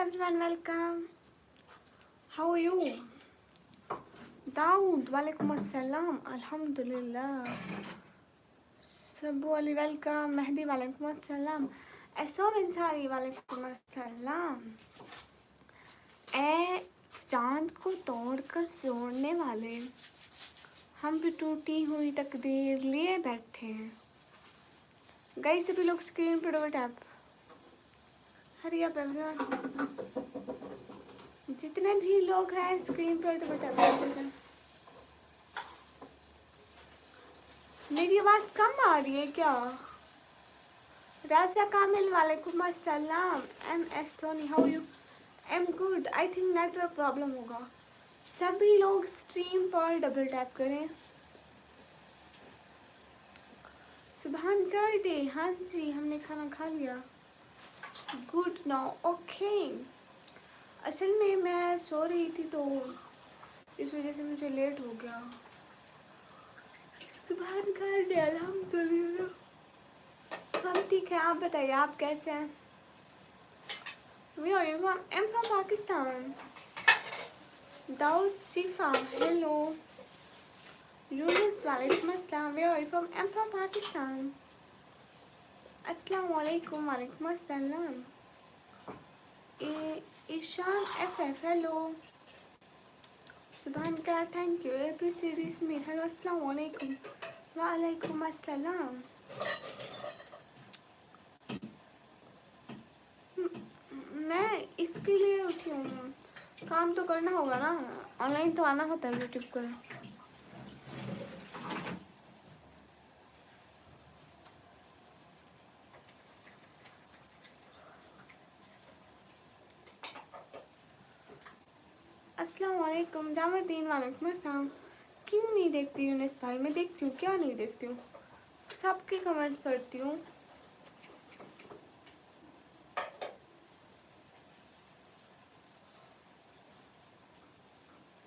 everyone, welcome. How are you? Daoud, walaikum assalam. Alhamdulillah. Sabu Ali, welcome. Mehdi, walaikum assalam. Asob Ansari, walaikum assalam. ए चांद को तोड़कर जोड़ने वाले हम भी टूटी हुई तकदीर लिए बैठे हैं। गाइस सभी लोग स्क्रीन पर double tap. Hurry up everyone, जितने भी लोग हैं स्क्रीन पर डबल टैप कर। मेरी आवाज कम आ रही है क्या? राजा कामिल वालेकुम अस्सलाम। M S Dhoni, how you? Am good. I think network problem होगा। सभी लोग स्ट्रीम पर डबल टैप करें। सुबहान कर दे। हाँ जी, हमने खाना खा लिया। Good now, okay. असल में मैं सो रही थी तो इस वजह से मुझे लेट हो गया। सुबहान कर दे। अल्हम्दुलिल्लाह हम ठीक है। आप बताइए, आप कैसे हैं? Where are you from? I'm from Pakistan. Daud Shifa, hello. Yunus, walaikum assalam. Where are you from? I'm from Pakistan. Assalamu alaikum, walaikum assalam. Ishan FF, hello. Subhanallah, thank you. ABCD Smith, hello. Assalamu alaikum. Walaikum assalam. मैं इसके लिए उठी हूँ। काम तो करना होगा ना, ऑनलाइन तो आना होता है यूट्यूब पर। अस्सलाम वालेकुम जामुद्दीन, वालेकुम अस्सलाम। क्यों नहीं देखती यूनिस भाई? मैं देखती हूँ, क्या नहीं देखती हूँ, सबके कमेंट्स पढ़ती हूँ।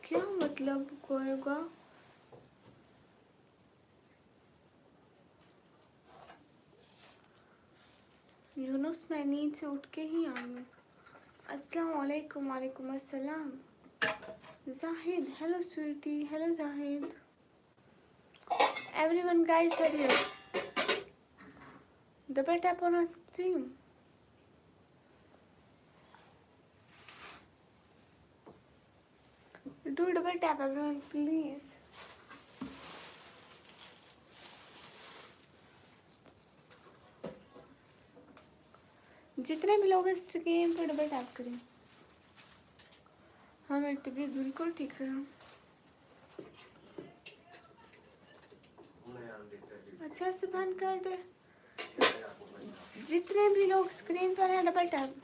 क्या मतलब होगा? यूनुस, मैं नींद से उठ के ही आई हूँ। अस्सलाम वालेकुम, वालेकुम अस्सलाम। Zahid, hello sweety, hello Zahid. Everyone guys, hurry double tap on stream. Do double tap everyone please. जितने भी लोग इस स्क्रीन पर डबल टैप करें। हाँ, मेरी तबीयत बिल्कुल ठीक है। अच्छा, सुबह कर दे। जितने भी लोग स्क्रीन पर हैं double tap.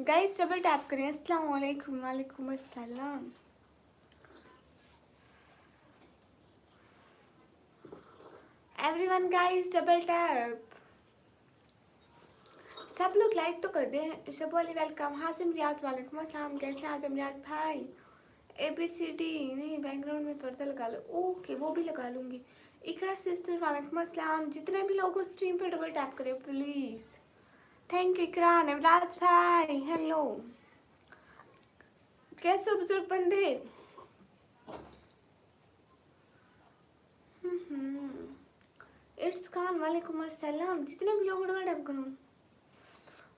Guys double tap करें। अस्सलाम वालेकुम, वालेकुम अस्सलाम। Everyone guys double tap. सब लोग लाइक तो कर दें। शबू अली वेलकम। हासिम रियाज, वालेकुम अस्सलाम। कैसे हैं हासिम रियाज भाई? ABCD नहीं, बैकग्राउंड में पर्दा लगा लो। ओके, वो भी लगा लूँगी। इकरा सिस्टर, वालेकुम अस्सलाम। जितने भी लोग स्ट्रीम पर डबल टैप करें प्लीज़। थैंक यू इकरा। नवराज भाई हेलो, कैसे हो बुजुर्ग बंदे? इट्स खान, वालेकुम अस्सलाम। जितने भी लोग डबल टैप करो।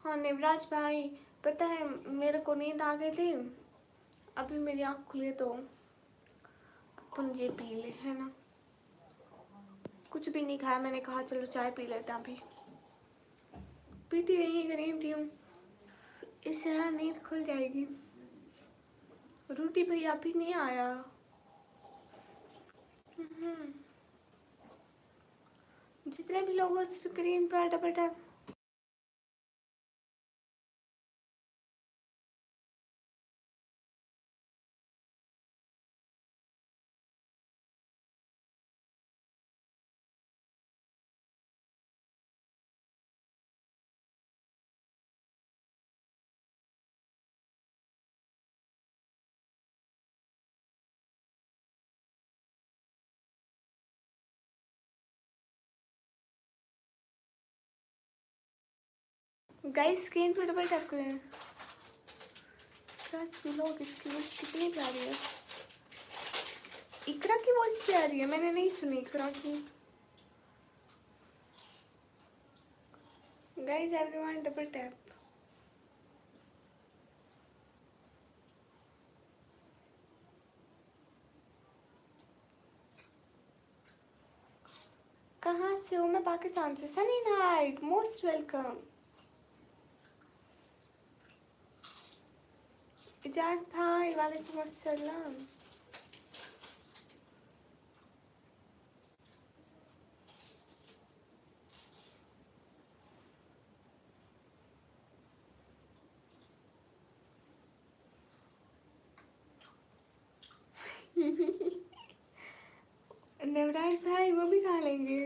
हाँ नवराज भाई, पता है मेरे को नींद आ गई थी, अभी मेरी आँख खुली तो अपन ये पी ले, है ना। कुछ भी नहीं खाया, मैंने कहा चलो चाय पी लेते हैं। अभी पीती रही ग्रीन टी, इस तरह नींद खुल जाएगी। रूटी भैया अभी नहीं आया। जितने भी लोग स्क्रीन पर डबल टैप गाइस स्क्रीन पे डबल टैप करें। व्लॉग इसकी वॉइस कितनी प्यारी है। इकरा की वॉइस प्यारी है, मैंने नहीं सुनी इकरा की। Guys everyone double tap. कहाँ से हो? मैं पाकिस्तान से। Sunny Knight most welcome. Ijaz भाई वालेकुम अस्सलाम। नवराज भाई वो भी खा लेंगे।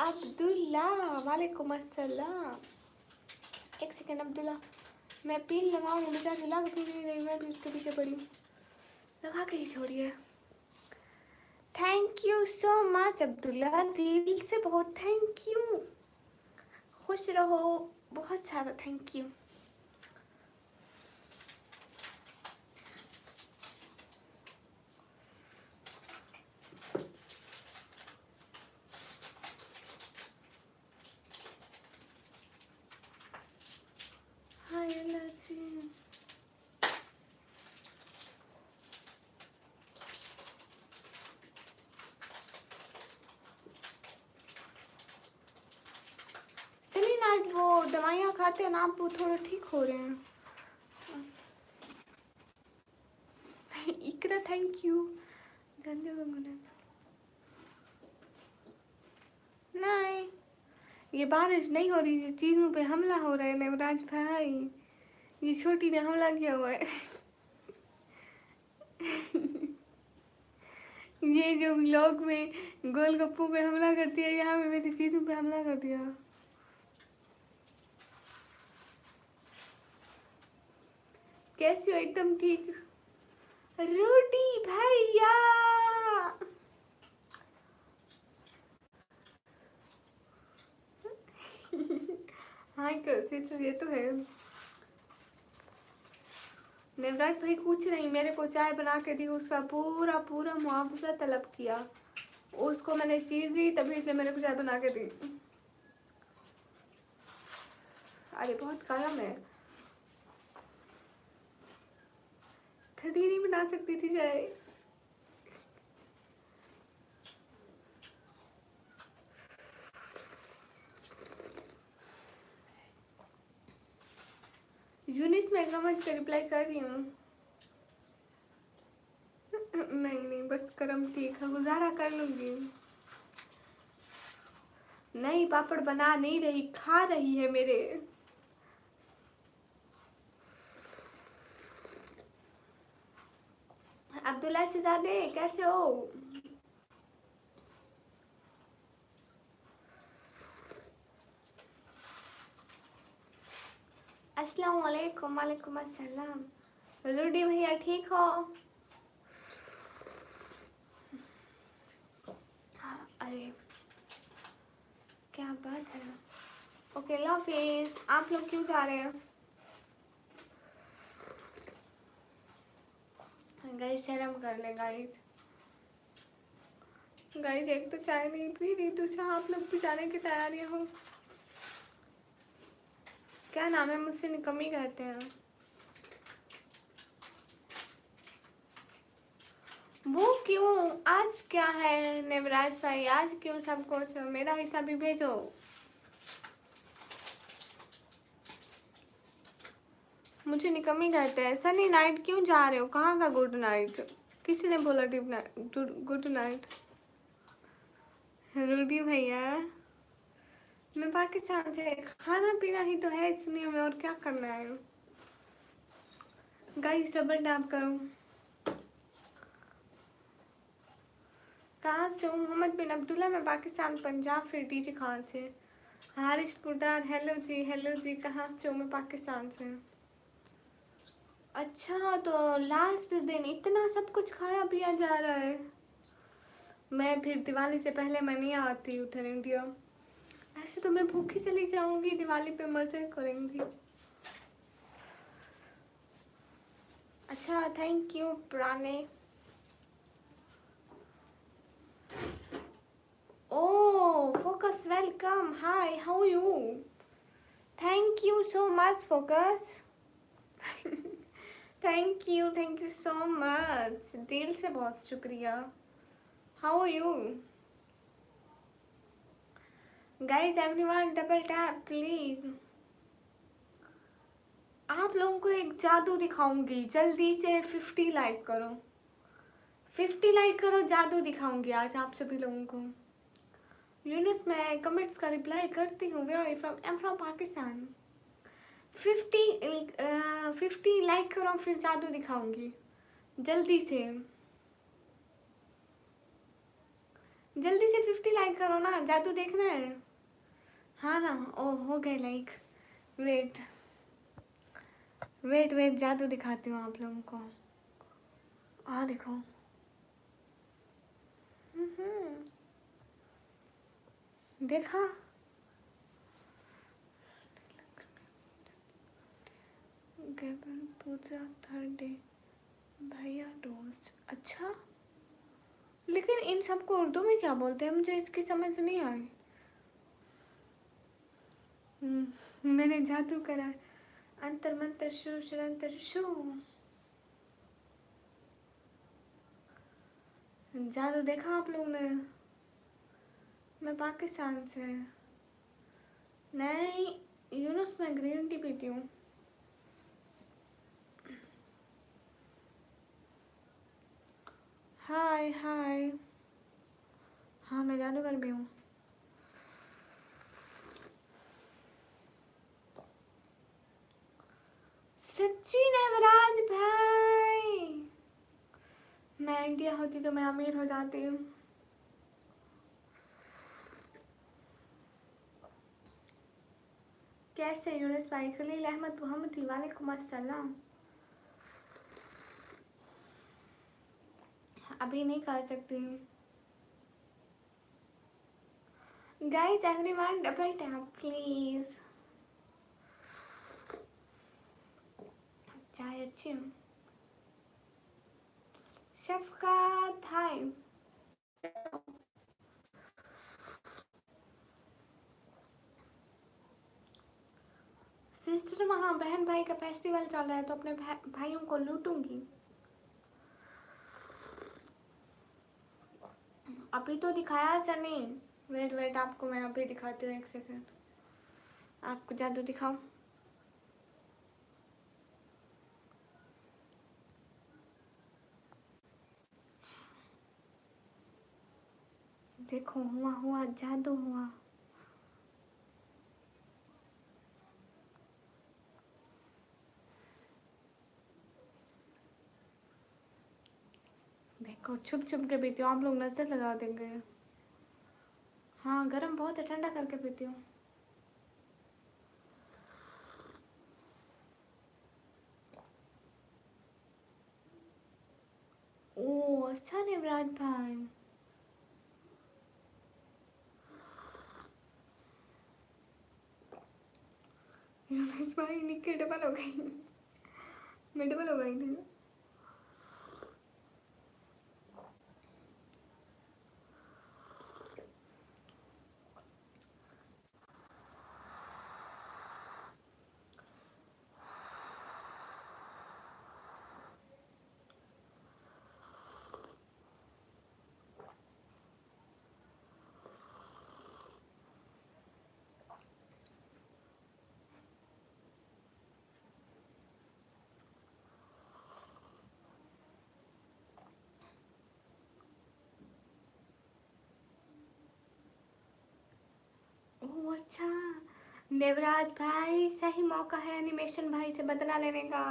अब्दुल्ला वालेकुम अस्सलाम। एक सेकंड अब्दुल्ला, मैं पिन लगाऊं बेटा, दिला नहीं, मैं भी उसके पीछे पड़ी हूँ। लगा के ही छोड़िए। Thank you so much Abdullah, दिल से बहुत थैंक यू। खुश रहो, बहुत सारा थैंक यू। हाय अल्लाह जी। चलिए ना, वो दवाइयाँ खाते हैं ना आप, वो थोड़ा ठीक हो रहे हैं। इकरा थैंक यू। गंदे नहीं, ये बारिश नहीं हो रही है, चीज़ों पे हमला हो रहा है नवराज भाई। ये छोटी ने हमला किया हुआ है। ये जो व्लॉग में गोलगप्पों पे हमला करती है, यहाँ पे मेरी चीज़ों पे हमला कर दिया। कैसी हो? एकदम ठीक। रोटी भैया हाँ कैसे, ये तो है। नवराज भाई कुछ नहीं, मेरे को चाय बना के दी, उसका पूरा पूरा मुआवजा तलब किया। उसको मैंने चीज दी तभी से मेरे को चाय बना के दी। अरे बहुत कालम है, ठंडी नहीं बना सकती थी चाय। यूनिस में कमेंट का रिप्लाई कर रही हूँ। नहीं नहीं, बस करम ठीक है, गुजारा कर लूंगी। नहीं पापड़ बना नहीं रही, खा रही है मेरे। अब्दुल्ला शहजादे कैसे हो? अस्सलाम वालेकुम। वालेकुम अस्सलाम। रूडी भैया ठीक हो? अरे क्या बात है। ओके लॉफिस, आप लोग क्यों जा रहे हैं? गाइस शर्म कर ले गाइस। गाइस एक तो चाय नहीं पी रही, दूसरा आप लोग भी जाने की तैयारी हो। क्या नाम है? मुझसे निकम्मी कहते हैं। वो क्यों? आज क्या है नेवराज भाई, आज क्यों सब कुछ? मेरा हिस्सा भी भेजो। मुझे निकम्मी कहते हैं। सनी नाइट क्यों जा रहे हो? कहाँ का गुड नाइट? किसने बोला गुड नाइट? रूडी भैया, मैं पाकिस्तान से, खाना पीना ही तो है इस दुनिया में, और क्या करना है? गाइस डबल टैप करो। कहाँ से हूँ? मोहम्मद बिन अब्दुल्ला, मैं पाकिस्तान पंजाब, फिर डीजे खान से। हारिश पुरदार हेलो जी, हेलो जी। कहाँ से हूँ? मैं पाकिस्तान से। अच्छा तो लास्ट दिन इतना सब कुछ खाया पिया जा रहा है। मैं फिर दिवाली से पहले मैं नहीं आती उधर इंडिया। ऐसे तो मैं भूखी चली जाऊंगी, दिवाली पे मजे करेंगी। अच्छा थैंक यू पुराने। Oh, Focus, welcome. Hi, how are you? Thank you so much, Focus. thank you so much. दिल से बहुत शुक्रिया। How are you? Guys, everyone double tap please. आप लोगों को एक जादू दिखाऊंगी, जल्दी से 50 लाइक करो, 50 लाइक करो, जादू दिखाऊंगी आज आप सभी लोगों को। यूनुस मैं कमेंट्स का रिप्लाई करती हूँ। Where are you from? I am from Pakistan. 50 like करो फिर जादू दिखाऊंगी, जल्दी से 50 लाइक करो ना, जादू देखना है। हाँ ना, ओ हो गए लाइक। वेट वेट वेट, जादू दिखाती हूँ आप लोगों को। देखो। देखा? गैबन पूजा थर्ड डे भैया दोस्त। अच्छा, लेकिन इन सबको उर्दू में क्या बोलते हैं, मुझे इसकी समझ नहीं आई। मैंने जादू करा, अंतर मंतर शू शरंतर शू। जादू देखा आप लोगों ने? मैं पाकिस्तान से नहीं, यूनुस मैं ग्रीन टी पीती हूँ। हाय हाय। हाँ मैं जादूगर भी हूँ। सच्ची नवराज भाई, मैं इंडिया होती तो मैं अमीर हो जाती हूँ। कैसे यूनुस भाई? खलील अहमद मोहम्मदी, वालेकुम अस्सलाम। अभी नहीं कर सकती हूँ। Guys everyone double tap please. चाय अच्छी हूँ। शफकात हाय। सिस्टर वहाँ बहन भाई का फेस्टिवल चल रहा है तो अपने भाइयों को लूटूंगी। अभी तो दिखाया था नहीं। वेट वेट, आपको मैं अभी दिखाती हूँ, एक सेकंड। आपको जादू दिखाऊं? देखो हुआ हुआ जादू हुआ। देखो छुप छुप के पीती हूँ, आप लोग नजर लगा देंगे। हाँ गर्म बहुत है, ठंडा करके पीती हूँ। ओह अच्छा नेवराज भाई। यूनुस भाई निक्की डबल हो गई। मैं डबल हो गई थी। ओह अच्छा, नेवराज भाई सही मौका है एनिमेशन भाई से बदला लेने का।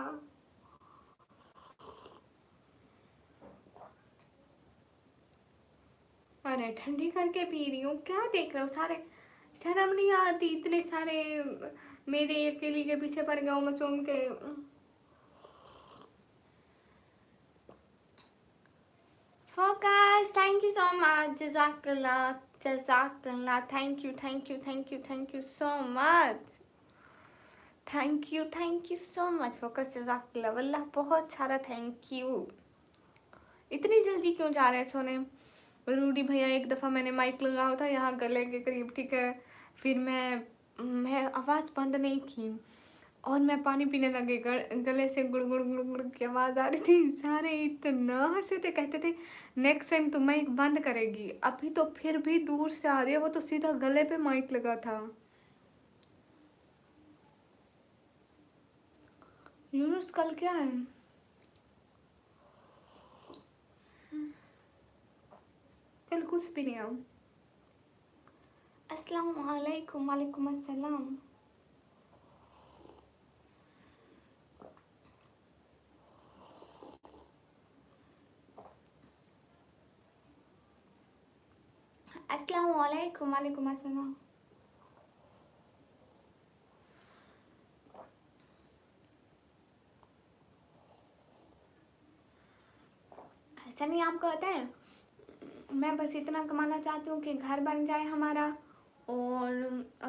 अरे ठंडी करके पी रही हूँ, क्या देख रहे हो सारे? शर्म नहीं आती? इतने सारे मेरे अकेली के पीछे पड़ गए मचूम के। Focus, thank you so much, जज़ाकल्लाह, जज़ाकल्लाह, thank you, thank you, thank you, thank you so much, thank you so much focus, जज़ाकल्लाह, वल्लाह बहुत सारा थैंक यू। इतनी जल्दी क्यों जा रहे हैं सोने? रूडी भैया, एक दफ़ा मैंने माइक लगाया था यहाँ गले के करीब, ठीक है, फिर मैं आवाज़ बंद नहीं की और मैं पानी पीने लगे, गले से गुड़ गुड़ गुड़ गुड़ की आवाज़ आ रही थी। सारे इतना हंसे थे, कहते थे नेक्स्ट टाइम तो माइक बंद करेगी। अभी तो फिर भी दूर से आ रही है, वो तो सीधा गले पे माइक लगा था। यूनुस कल क्या है? कल कुछ भी नहीं है। अस्सलाम वालेकुम, वालेकुम अस्सलाम। अस्सलाम वालेकुम, वालेकुम अस्सलाम। ऐसा नहीं आपको होता है, मैं बस इतना कमाना चाहती हूँ कि घर बन जाए हमारा, और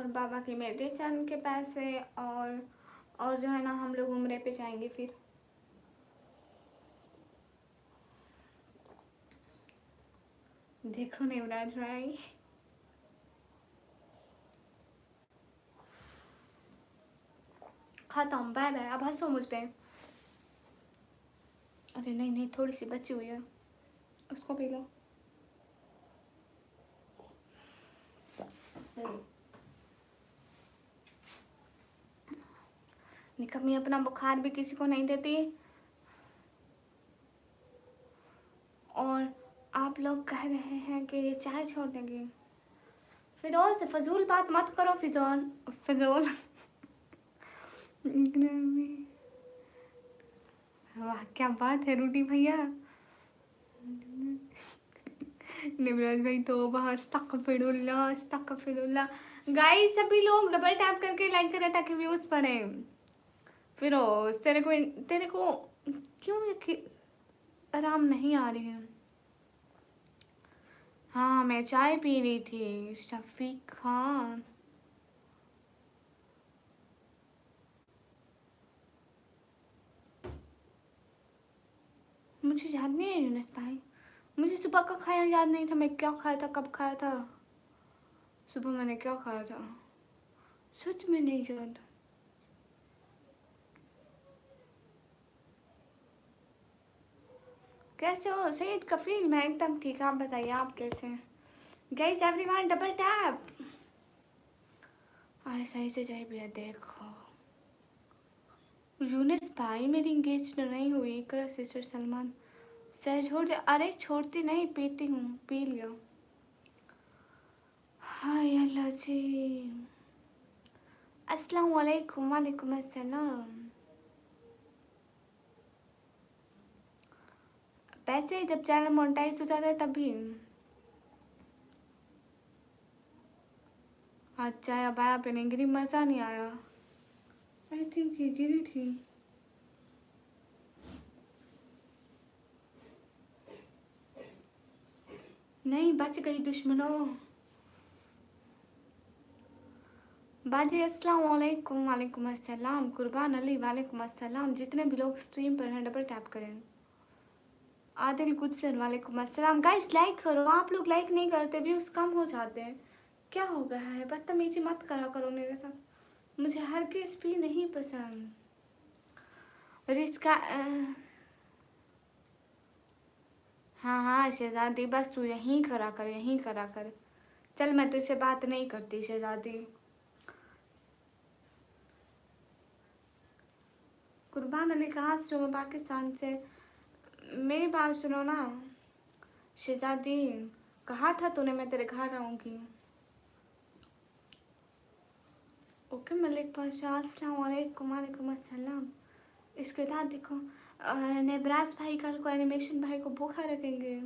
बाबा की मेडिसिन के पैसे, और जो है ना हम लोग उम्रे पे जाएंगे फिर। देखो नेवराज भाई, खाता हूँ, बाय बाय। अब हंसो मुझ पे। अरे नहीं नहीं, थोड़ी सी बची हुई है, उसको पी लो। निकम्मी अपना बुखार भी किसी को नहीं देती, और आप लोग कह रहे हैं कि ये चाय छोड़ देंगे। फिरोज, फजूल बात मत करो, फिजूल फिजूल। वाह क्या बात है रूडी भैया। निमराज भाई तो वहाँ अस्तगफिरुल्लाह, अस्तगफिरुल्लाह। गाइस सभी लोग डबल टैप करके लाइक करें ताकि व्यूज बढ़े। फिरोज, तेरे को क्यों आराम नहीं आ रही है? हाँ मैं चाय पी रही थी, शफीक खान। मुझे याद नहीं है यूनुस भाई, मुझे सुबह का खाया याद नहीं था, मैं क्या खाया था, कब खाया था, सुबह मैंने क्या खाया था, सच में नहीं याद। कैसे हो सईद कफील? मैं एकदम ठीक, आप बताइए आप कैसे हैं? Guys everyone double tap. आज सही से जाए भैया। देखो यूनुस भाई, मेरी एंगेज नहीं हुई, इकरा सिस्टर सलमान सह छोड़ दे। अरे छोड़ती नहीं, पीती हूँ, पी लिया। हाय अल्लाह जी, अस्सलाम वालेकुम, वालेकुम अस्सलाम। पैसे जब चैनल मोनेटाइज हो जाता है तभी। आज चाय अब आया पीने, गिरी, मज़ा नहीं आया। आई थिंक ये गिरी थी। नहीं बच गई दुश्मनों। बाजी अस्सलाम वालेकुम, वालेकुम अस्सलाम। कुर्बान अली, वालेकुम अस्सलाम। जितने भी लोग स्ट्रीम पर हैं डबल टैप करें। आदिल गुजर, वालेकुम अस्सलाम। गाइस लाइक करो, आप लोग लाइक नहीं करते, व्यूज कम हो जाते हैं, क्या हो गया है? बदतमीजी मत करा करो मेरे साथ, मुझे हर किस भी नहीं पसंद। रिस्का हाँ हाँ शहजादी, बस तू यहीं करा कर, यहीं करा कर। चल मैं तुझसे बात नहीं करती शहजादी। कुर्बान अली कहाँ से हो? मैं पाकिस्तान से। मेरी बात सुनो ना शहजादी, कहा था तूने मैं तेरे घर आऊँगी। ओके मलिक पाशा, अस्सलाम वालेकुम, वालेकुम अस्सलाम। इसके बाद देखो नेबराज भाई कल को एनिमेशन भाई को भूखा रखेंगे।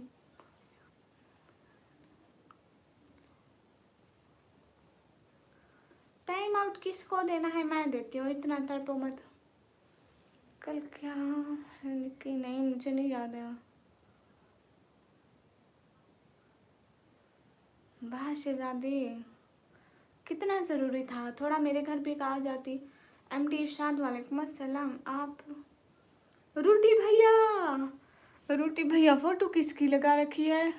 टाइम आउट किसको देना है? मैं देती हूँ, इतना तड़पो मत। कल क्या है कि नहीं मुझे नहीं याद है। वाह शहजादे, कितना ज़रूरी था, थोड़ा मेरे घर भी कहा जाती। एमडी इरशाद वालेकुम अस्सलाम। आप रूटी भैया, रूटी भैया फ़ोटो किसकी लगा रखी है,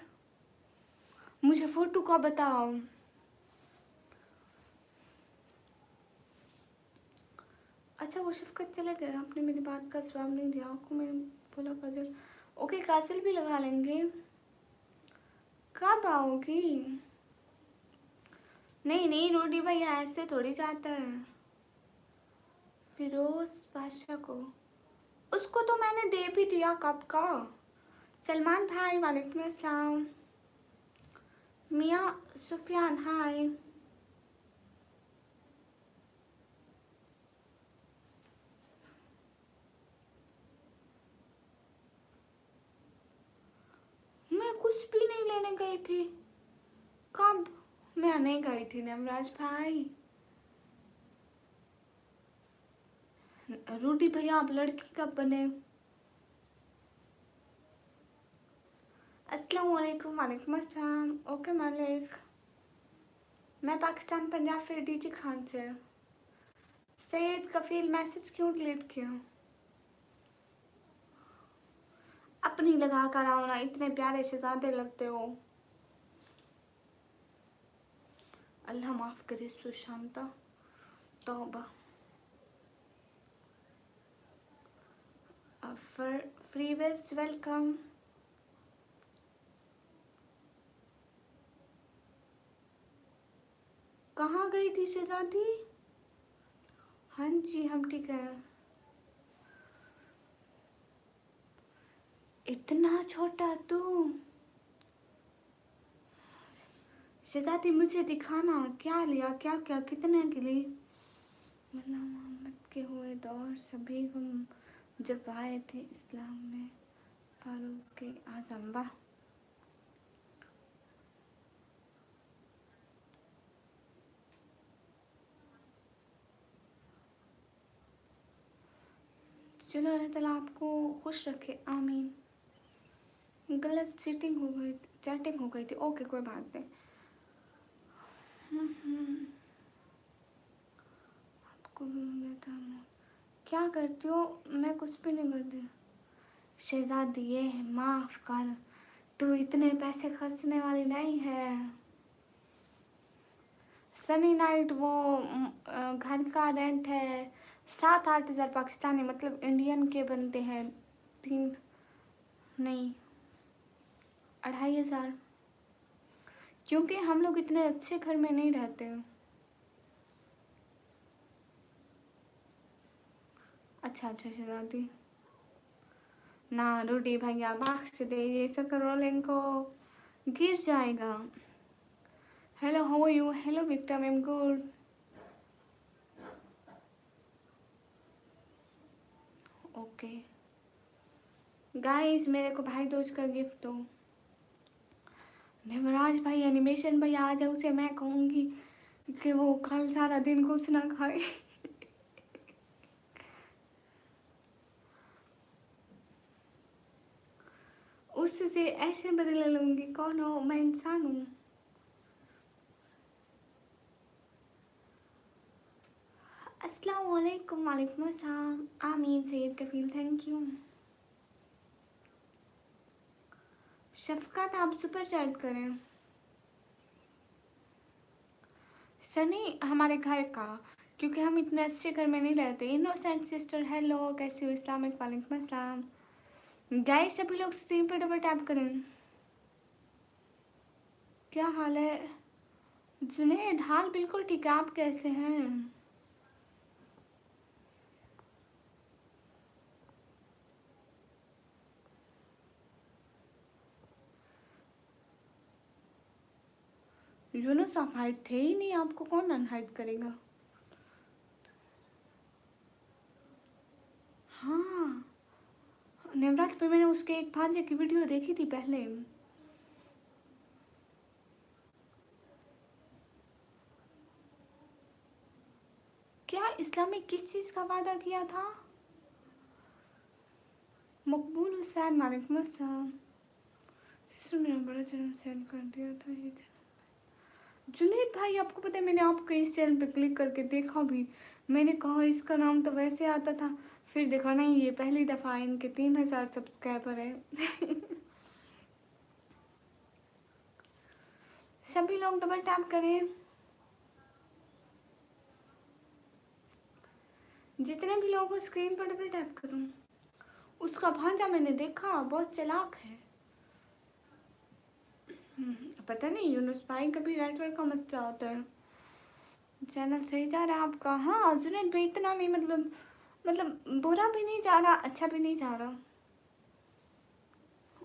मुझे फ़ोटो का बताओ। अच्छा वो शफकत चले गए, आपने मेरी बात का जवाब नहीं दिया। आपको मैं बोला काजल, ओके काजल भी लगा लेंगे। कब आओगी? नहीं नहीं रोटी भैया ऐसे थोड़ी जाता है। फिरोज बादशाह को, उसको तो मैंने दे भी दिया कब का। सलमान भाई वालेकुम अस्सलाम। मियाँ सुफियान हाय। मैं कुछ भी नहीं लेने गई थी। कब? मैं नहीं गई थी नवराज भाई। रूटी भैया आप लड़की कब बने? अस्सलाम वालेकुम। वालेकुम अस्सलाम। ओके मालिक, मैं पाकिस्तान पंजाब फिर डीजी खान से। सैयद कफील मैसेज क्यों डिलीट किया? अपनी लगा कर आओ ना, इतने प्यारे शहजादे लगते हो। अल्लाह माफ़ करे सुशांता, तौबा। Free west welcome. कहाँ गई थी शहजादी? हाँ जी हम ठीक है। इतना छोटा तू? शहजादी मुझे दिखाना, क्या लिया, क्या क्या कितने के लिए? मल्ला मोहम्मद के हुए दौर सभी हम जब आए थे इस्लाम में, फारूक के आजम। वाह। चलो अल्लाह ताला आपको खुश रखे, आमीन। गलत चीटिंग हो गई, चैटिंग हो गई थी, ओके कोई बात नहीं। आपको भी मिला था। क्या करती हो? मैं कुछ भी नहीं करती। शहजादी ये माफ़ कर, तू इतने पैसे खर्चने वाली नहीं है। सनी नाइट वो घर का रेंट है 7-8 हज़ार पाकिस्तानी, मतलब इंडियन के बनते हैं 3 नहीं 2,500, क्योंकि हम लोग इतने अच्छे घर में नहीं रहते। अच्छा अच्छा शहजादी ना, रूडी भैया बख्श दे, ये रोलिंग को गिर जाएगा। Hello how are you? Hello victim, I am good. Okay guys, मेरे को भाई दूज का गिफ्ट दो। देवराज भाई एनिमेशन भाई आ जाए, उसे मैं कहूँगी कि वो कल सारा दिन कुछ ना खाए। उससे ऐसे बदला लूँगी, कौन हो? मैं इंसान हूँ। अस्सलाम वालेकुम। वालेकुम अस्सलाम। आमीन सैयद कफील, थैंक यू। शफकत आप सुपर चैट करें। सनी हमारे घर का, क्योंकि हम इतने अच्छे घर में नहीं रहते। इनोसेंट सिस्टर हेलो, कैसी हो? इस्लामिक वालेकुम अस्सलाम। गाइस सभी लोग स्क्रीन पर डबल टैप करें। क्या हाल है जुनैद? हाल बिल्कुल ठीक है, आप कैसे हैं? यूनुस आप हाइड थे ही नहीं, आपको कौन अनहाइड करेगा? हाँ नवरात्र पे मैंने उसके एक भांजे की वीडियो देखी थी पहले। क्या इस्लामिक किस चीज़ का वादा किया था? मकबूल हुसैन वालेकुम अस्सलाम। सिस्टर मेरा बड़ा चैनल सेंड कर दिया था ये। जुनैद भाई, आपको पता है मैंने आपके इस चैनल पे क्लिक करके देखा भी। मैंने कहा इसका नाम तो वैसे आता था, फिर देखा नहीं ये पहली दफ़ा इनके 3000 सब्सक्राइबर है। सभी लोग डबल टैप करें। जितने भी लोग स्क्रीन पर डबल टैप करूं। उसका भांजा मैंने देखा, बहुत चालाक है। पता नहीं यूनुस भाई कभी नेटवर्क का मसला होता है। चैनल सही जा रहा है आपका? हाँ जुनैद भाई, इतना नहीं, मतलब बुरा भी नहीं जा रहा, अच्छा भी नहीं जा रहा।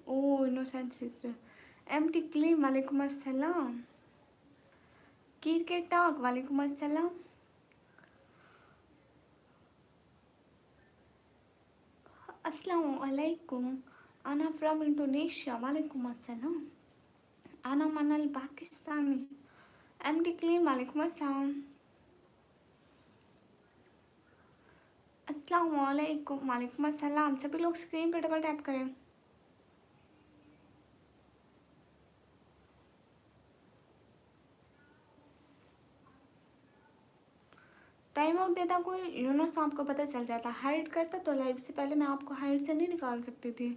ओ इनोसेंट सिस्टर। एमटी क्लीम वालेकुम अस्सलाम। क्रिकेट टॉक वालेकुम अस्सलाम। अस्सलाम वालेकुम। अना फ्रॉम इंडोनेशिया वालेकुम अस्सलाम। अना मनल पाकिस्तानी। एमटी क्लीम वालेकुम अस्सलाम। अस्सलाम वालेकुम। वालेकुम अस्सलाम। सभी लोग स्क्रीन पर डबल टैप करें। टाइम आउट देता कोई यूनुस तो आपको पता चल जाता। हाइड करता तो लाइव से पहले मैं आपको हाइड से नहीं निकाल सकती थी।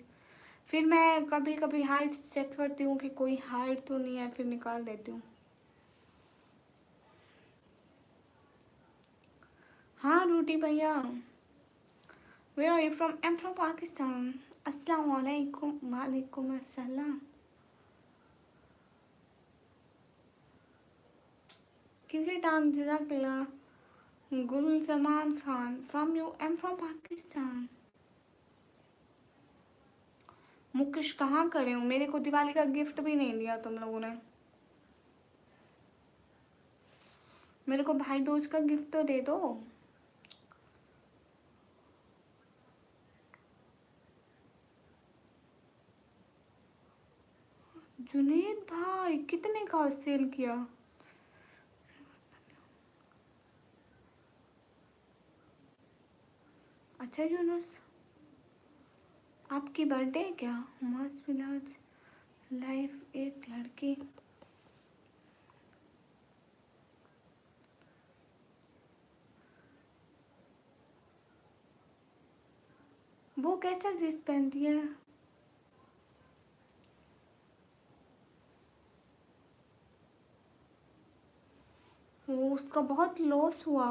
फिर मैं कभी कभी हाइड चेक करती हूँ कि कोई हाइड तो नहीं है, फिर निकाल देती हूँ। हाँ रूटी भैया। Where are you from? I am from Pakistan. अस्सलाम वालेकुम। वालेकुम अस्सलाम। क्रिकेट ऑन जज़ाकल्लाह। Gul Salman Khan from you? I am from Pakistan. Mukesh कहाँ करे हूँ? मेरे को दिवाली का गिफ्ट भी नहीं दिया तुम लोगों ने। मेरे को भाई दूज का गिफ्ट तो दे दो। जुनैद भाई कितने का सेल किया? अच्छा यूनुस, आपकी बर्थडे है क्या? मास विलाज लाइफ एक लड़की। वो कैसा ड्रेस पहनती है? वो उसका बहुत लॉस हुआ।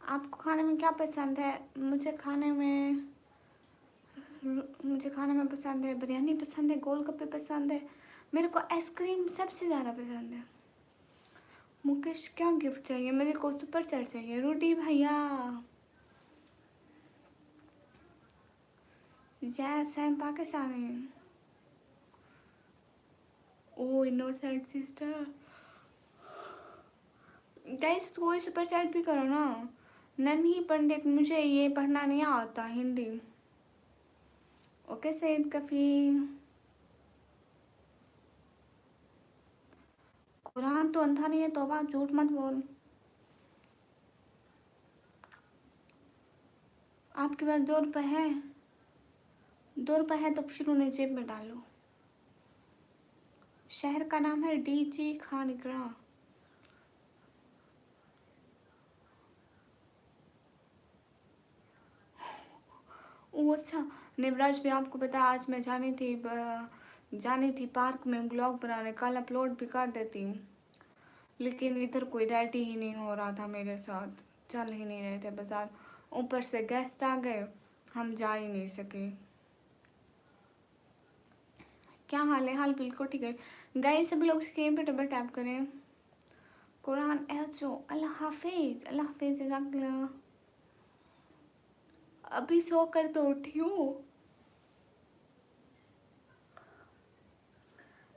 आपको खाने में क्या पसंद है? मुझे खाने में पसंद है बिरयानी, पसंद है गोलगप्पे, पसंद है। मेरे को आइसक्रीम सबसे ज़्यादा पसंद है। मुकेश क्या गिफ्ट चाहिए? मेरे को सुपर चैट चाहिए। रोटी भैया, yes I am Pakistani. O innocent sister. Guys कोई सुपर चैट भी करो ना। नन्ही पंडित, मुझे ये पढ़ना नहीं आता हिंदी। ओके सईद कफी। कुरान तो अंधा नहीं है, तौबा झूठ मत बोल। आपके पास 2 रुपए है? 2 रुपए है तो फिर उन्हें जेब में डालो। शहर का नाम है डीजी खानगरा। ओ अच्छा निवराज भी, आपको पता है आज मैं जानी थी पार्क में ब्लॉग बनाने। कल अपलोड भी कर देती हूँ, लेकिन इधर कोई रेडी ही नहीं हो रहा था मेरे साथ। चल ही नहीं रहे थे बाजार। ऊपर से गेस्ट आ गए, हम जा ही नहीं सके। क्या हाल है? हाल बिल्कुल ठीक है। गाइस सभी लोग स्क्रीन पे डबल टैप करें। कुरान एचो अल्लाह हाफिज। अल्लाह हाफिज जज़ाकल्लाह। अभी सो कर तो उठी हूँ।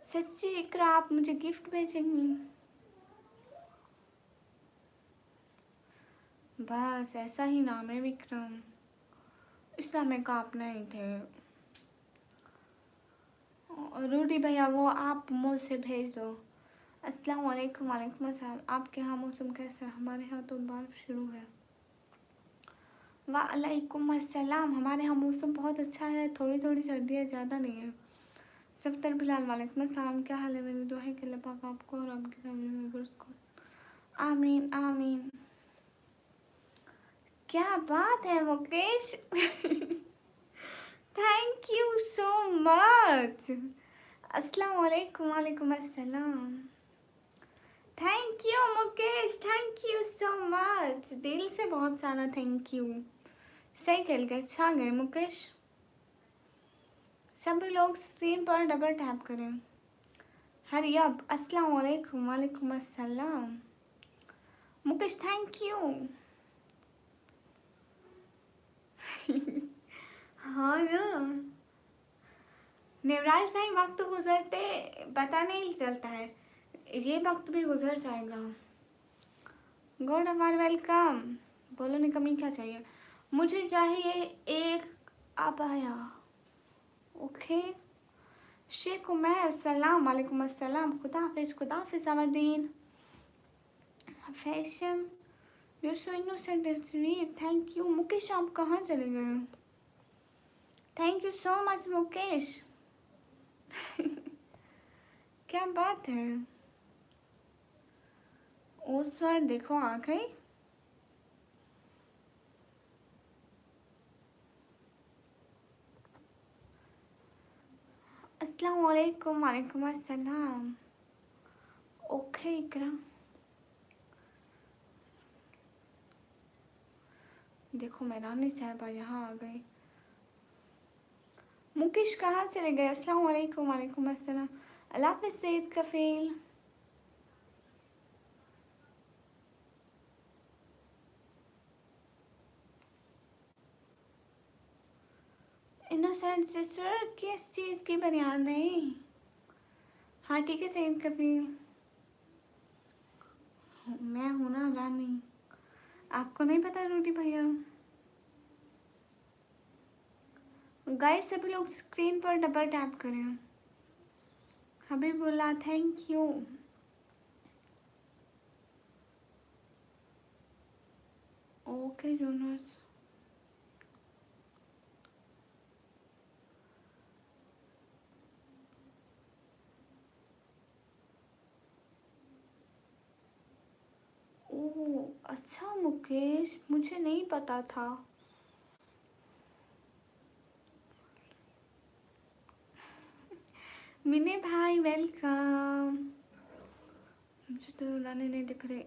सच्ची इकरा, आप मुझे गिफ्ट भेजेंगी? बस ऐसा ही नाम है विक्रम। इस्लाम का आप नहीं थे। रूडी भैया वो आप मुझसे भेज दो। अस्सलाम वालेकुम। वालेकुम अस्सलाम। आपके यहाँ मौसम कैसा है? हमारे यहाँ तो बारिश शुरू है। वालेकुम अस्सलाम। हमारे यहाँ मौसम बहुत अच्छा है, थोड़ी थोड़ी सर्दी है, ज़्यादा नहीं है। सफ्तर बिलाल वालेकुम अस्सलाम, क्या हाल है? मेरी दुआ है कि अल्लाह पाक आपको और आपकी फैमिली मेंबर्स को आमीन आमीन। क्या बात है Mukesh thank you so much. अस्सलाम वालेकुम। वालेकुम अस्सलाम। Thank you Mukesh, thank you so much, दिल से बहुत सारा थैंक यू। सही खेल गए, छा गए मुकेश। सभी लोग स्क्रीन पर डबल टैप करें। Hurry up. अस्सलाम वालेकुम। वालेकुम अस्सलाम। मुकेश थैंक यू हाँ ना नेवराज भाई, वक्त गुजरते पता नहीं चलता है, ये वक्त भी गुजर जाएगा। गुड अमर वेलकम। बोलो नहीं, कमी क्या चाहिए? मुझे चाहिए एक अबाया। ओके शेख उमर, सलाम वालेकुम अस्सलाम। खुदा हाफिज, खुदा हाफिज Amardeen. Fashion you so innocent and sweet, thank you. Mukesh आप कहाँ चले गए? Thank you so much Mukesh क्या बात है? उस बार देखो आंखें। अस्सलाम वालेकुम। वालेकुम अस्सलाम। ओके इकरा, देखो मैं रानी साहबा यहाँ आ गई। मुकेश कहाँ चले गए? अस्सलाम वालेकुम। वालेकुम अस्सलाम। अल्लाह हाफिज़ सईद कफील। इनोसेंट सिस्टर, किस चीज़ की बनियान नहीं? हाँ ठीक है सईद कफील, मैं हूँ ना रानी, आपको नहीं पता रोटी भैया? गाइस सभी लोग स्क्रीन पर डबल टैप करें। Habibullah thank you. Okay Yunus, oh अच्छा मुकेश, मुझे नहीं पता था। मिने भाई वेलकम। मुझे तो रानी नहीं दिख रही,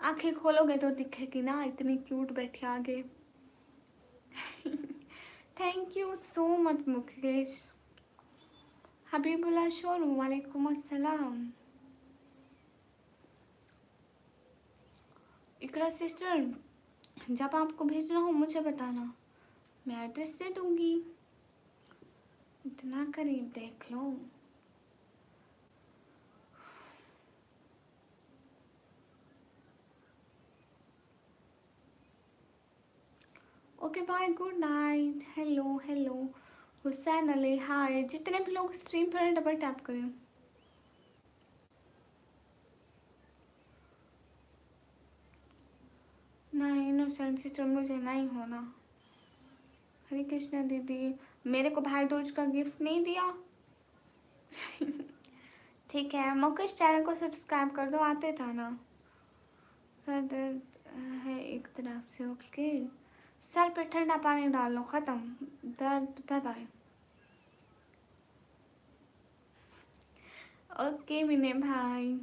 आंखें खोलोगे तो दिखेगी ना, इतनी क्यूट बैठी आगे thank you so much Mukesh. Habibullah शोरू, वालेकुम अस्सलाम। इकरा सिस्टर, जब आपको भेजना हो मुझे बताना, मैं एड्रेस दे दूंगी। इतना करीब देख लो। Okay bye, good night. Hello hello Hussain Ali hi. जितने भी लोग स्ट्रीम पर हैं डबल टैप करें। नहीं इनोसेंट सिस्टर, मुझे नहीं होना। हरे कृष्णा दीदी, मेरे को भाई दूज का गिफ्ट नहीं दिया ठीक है मुकेश, चैनल को सब्सक्राइब कर दो, आते था ना। सर दर्द है एक तरफ से, ओके। सर पे ठंडा पानी डाल लो, ख़त्म दर्द। Bye bye. ओके विनय भाई।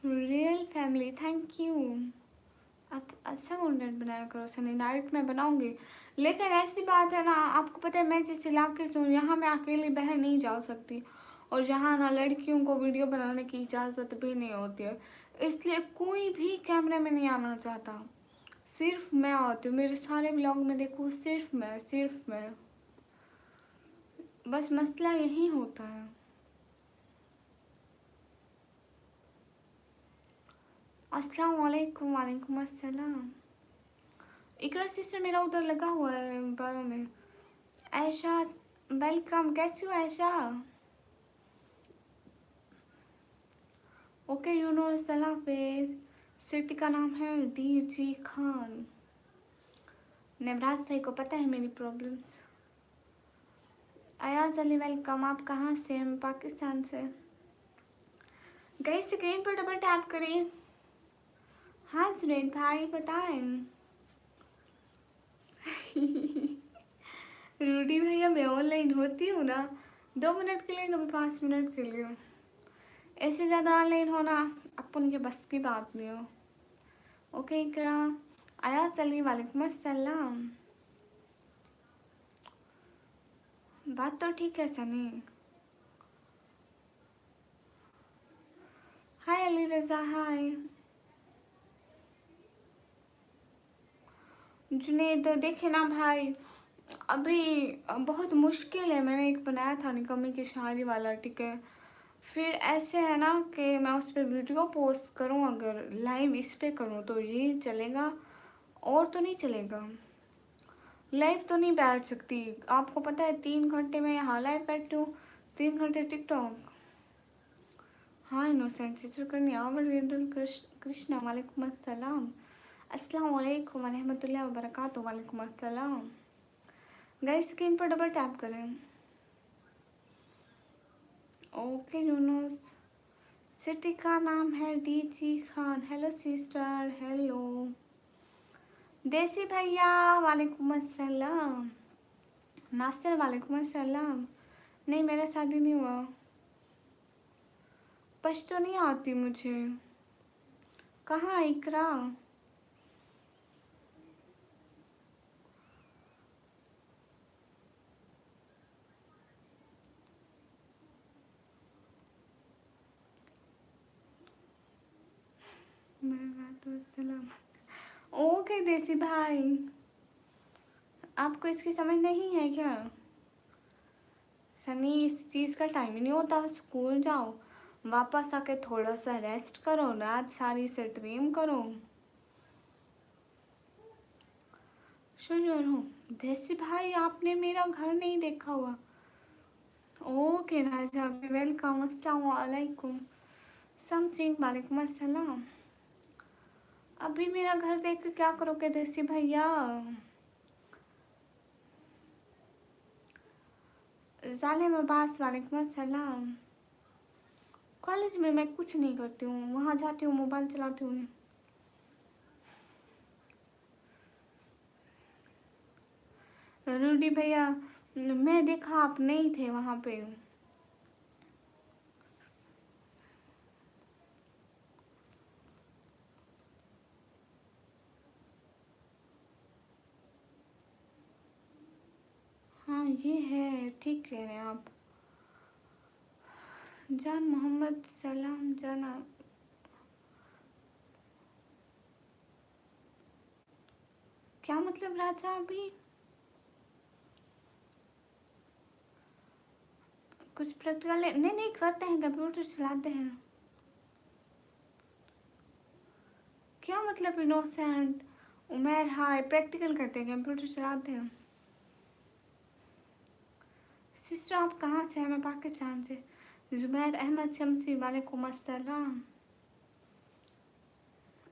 Real family thank you. आप अच्छा कंटेंट बनाया करो सनी, नाइट में बनाऊंगी, लेकिन ऐसी बात है ना, आपको पता है मैं जिस इलाके से हूँ यहाँ मैं अकेली बाहर नहीं जा सकती, और यहाँ ना लड़कियों को वीडियो बनाने की इजाज़त भी नहीं होती है, इसलिए कोई भी कैमरे में नहीं आना चाहता, सिर्फ मैं आती हूँ। मेरे सारे ब्लॉग में देखो सिर्फ मैं, बस मसला यही होता है। अस्सलाम वालेकुम। वालेकुम अस्सलाम। इकरा सिस्टर मेरा उधर लगा हुआ है बालों में। ऐशा वेलकम, कैसी हो ऐशा? ओके यूनुस, अल्लाह हाफिज़। सिटी का नाम है डीजी खान। नवराज भाई को पता है मेरी प्रॉब्लम्स। अयाज अली वेलकम। आप कहाँ से? हम पाकिस्तान से। गाइस स्क्रीन पर डबल टैप करें। हाँ जुनैद भाई बताएं। रूडी भैया मैं ऑनलाइन होती हूँ ना 2 मिनट के लिए, कभी 5 मिनट के लिए। ऐसे ज़्यादा ऑनलाइन होना अपन के बस की बात नहीं हो। ओके इकरा। अयाज अली वालेकुम अस्सलाम। बात तो ठीक है सनी। हाय अली रजा हाय। जुनैद देखे ना भाई, अभी बहुत मुश्किल है। मैंने एक बनाया था निकम्मी की शायरी वाला, ठीक है। फिर ऐसे है ना कि मैं उस पर वीडियो पोस्ट करूं, अगर लाइव इस पे करूं तो ये चलेगा और तो नहीं चलेगा। लाइव तो नहीं बैठ सकती, आपको पता है 3 घंटे में यहाँ लाइव बैठती हूँ, 3 घंटे टिकटॉक। हाँ इनोसेंट सिस्टर करनी आवर कृष्णा वालेकुम अस्सलाम। अस्सलाम वालेकुम रहमतुल्लाहि व बरकातुहू। वालेकुम अस्सलाम। गाइस स्क्रीन पर डबल टैप करें। ओके यूनुस। सिटी का नाम है DG Khan. Hello sister. Hello देसी भैया वालेकुम अस्सलाम। नासिर वालेकुम अस्सलाम। नहीं मेरा शादी नहीं हुआ। पश्तो नहीं आती मुझे। कहाँ इकरा? ओके देसी भाई, आपको इसकी समझ नहीं है क्या? सनी इस चीज़ का टाइम ही नहीं होता। स्कूल जाओ, वापस आके थोड़ा सा रेस्ट करो, रात सारी से ड्रीम करो। शुरू हूँ देसी भाई, आपने मेरा घर नहीं देखा हुआ। ओके राजा वेलकम। अस्सलाम वालेकुम। समथिंग वालेकुम अस्सलाम। अभी मेरा घर देख के क्या करोगे देसी भैया? जालिम अब्बास वालेकुम अस्सलाम। कॉलेज में मैं कुछ नहीं करती हूँ, वहाँ जाती हूँ मोबाइल चलाती हूँ। रूडी भैया मैं देखा आप नहीं थे वहाँ पे। हाँ ये है, ठीक कह रहे हैं आप। जान मोहम्मद सलाम जाना। क्या मतलब राजा? अभी कुछ प्रैक्टिकल नहीं करते हैं, कंप्यूटर चलाते हैं। क्या मतलब इनोसेंट? उमेर हाय प्रैक्टिकल करते हैं, कंप्यूटर चलाते हैं। सिस्टर आप कहाँ से हैं? मैं पाकिस्तान से। जुबैर अहमद शमसी वालेकुम अस्सलाम।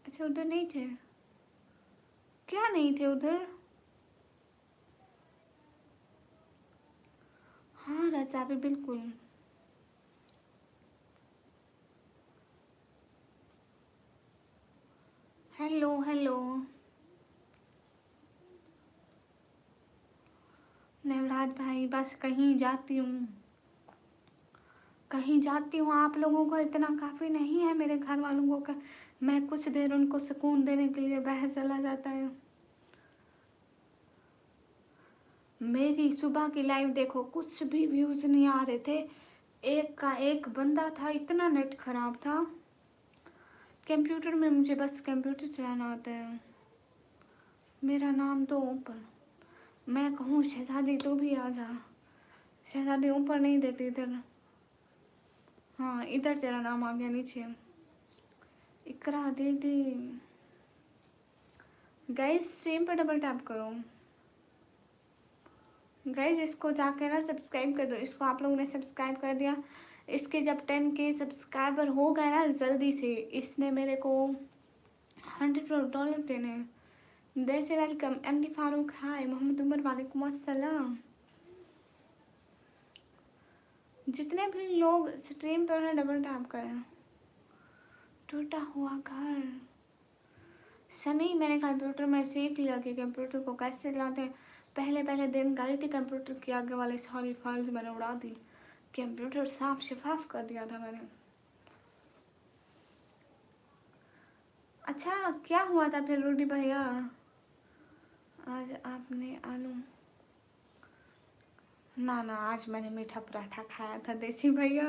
अच्छा उधर नहीं थे? क्या नहीं थे उधर? हाँ राजा भी बिल्कुल। हेलो हेलो नवराज भाई, बस कहीं जाती हूँ, कहीं जाती हूँ। आप लोगों को इतना काफ़ी नहीं है, मेरे घर वालों को का मैं कुछ देर उनको सुकून देने के लिए बाहर चला जाता है। मेरी सुबह की लाइव देखो, कुछ भी व्यूज़ नहीं आ रहे थे। एक का एक बंदा था, इतना नेट ख़राब था। कंप्यूटर में मुझे बस कंप्यूटर चलाना आता है। मेरा नाम तो ऊपर, मैं कहूँ शहजादी तो भी आ जा। शहजादी ऊपर नहीं देती इधर। हाँ इधर तेरा नाम आ गया नीचे। इकरा दीदी। गाइस स्ट्रीम पर डबल टैप करो। गाइस इसको जाके ना सब्सक्राइब कर दो। इसको आप लोगों ने सब्सक्राइब कर दिया, इसके जब 10K सब्सक्राइबर हो गए ना जल्दी से, इसने मेरे को $100 देने हैं। वैसे वेलकम एमडी फारूक हाय। मोहम्मद उमर वालेकुम अस्सलाम। जितने भी लोग स्ट्रीम पर हैं डबल टैप करें। टूटा हुआ घर। सनी, मैंने कंप्यूटर में सीख लिया कि कंप्यूटर को कैसे चलाते हैं। पहले पहले दिन गई थी कंप्यूटर के आगे वाले सारी फाइल्स मैंने उड़ा दी। कंप्यूटर साफ शफाफ कर दिया था मैंने। अच्छा क्या हुआ था फिर रूडी भैया? आज आपने आलू ना आज मैंने मीठा पराठा खाया था देसी भैया।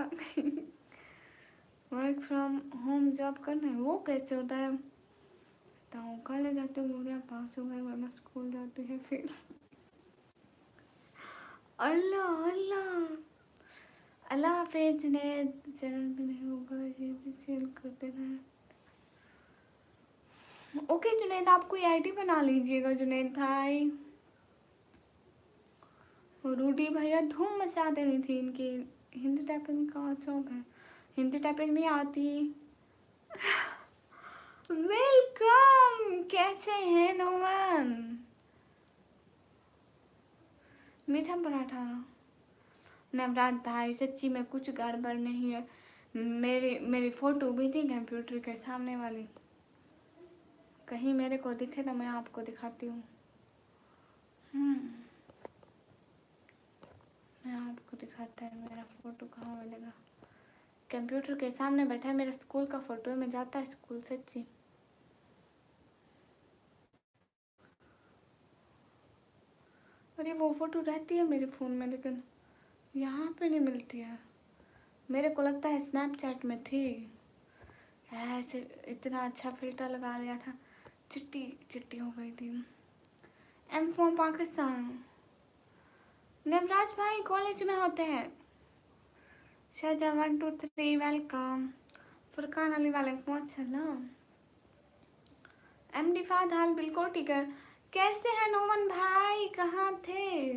वर्क फ्रॉम होम जॉब करना है, वो कैसे होता है? बताऊँ, कॉलेज जाते हो गुड़िया पास हो गई वरना स्कूल जाती है फिर। अल्लाह अल्लाह अल्लाह हाफिज। जुनैद चैनल पे नहीं होगा, ये भी सेल करते हैं। ओके जुनैद, आप कोई आईडी बना लीजिएगा जुनैद भाई। रूडी भैया धूम मचा देनी थी इनकी। हिंदी टाइपिंग का शौक है, हिंदी टाइपिंग नहीं आती। वेलकम, कैसे हैं नोमान? मीठा पराठा। नवराज भाई सच्ची में कुछ गड़बड़ नहीं है। मेरी फोटो भी थी कंप्यूटर के सामने वाली। कहीं मेरे को दिखे तो मैं आपको दिखाती हूँ। मैं आपको दिखाता है मेरा फोटो कहाँ मिलेगा। कंप्यूटर के सामने बैठा है, मेरा स्कूल का फोटो में जाता है स्कूल सच्ची। अरे वो फोटो रहती है मेरे फ़ोन में लेकिन यहाँ पे नहीं मिलती है। मेरे को लगता है स्नैपचैट में थी। ऐसे इतना अच्छा फिल्टर लगा लिया था, चिट्टी चिट्टी हो गई थी। M from Pakistan. नवराज भाई कॉलेज में होते हैं। शायद 1 2 3 वेलकम। फुरकान अली वालेकुम अस्सलाम। एमडी फाद हाल बिल्कुल ठीक है। कैसे हैं नोमन भाई, कहाँ थे?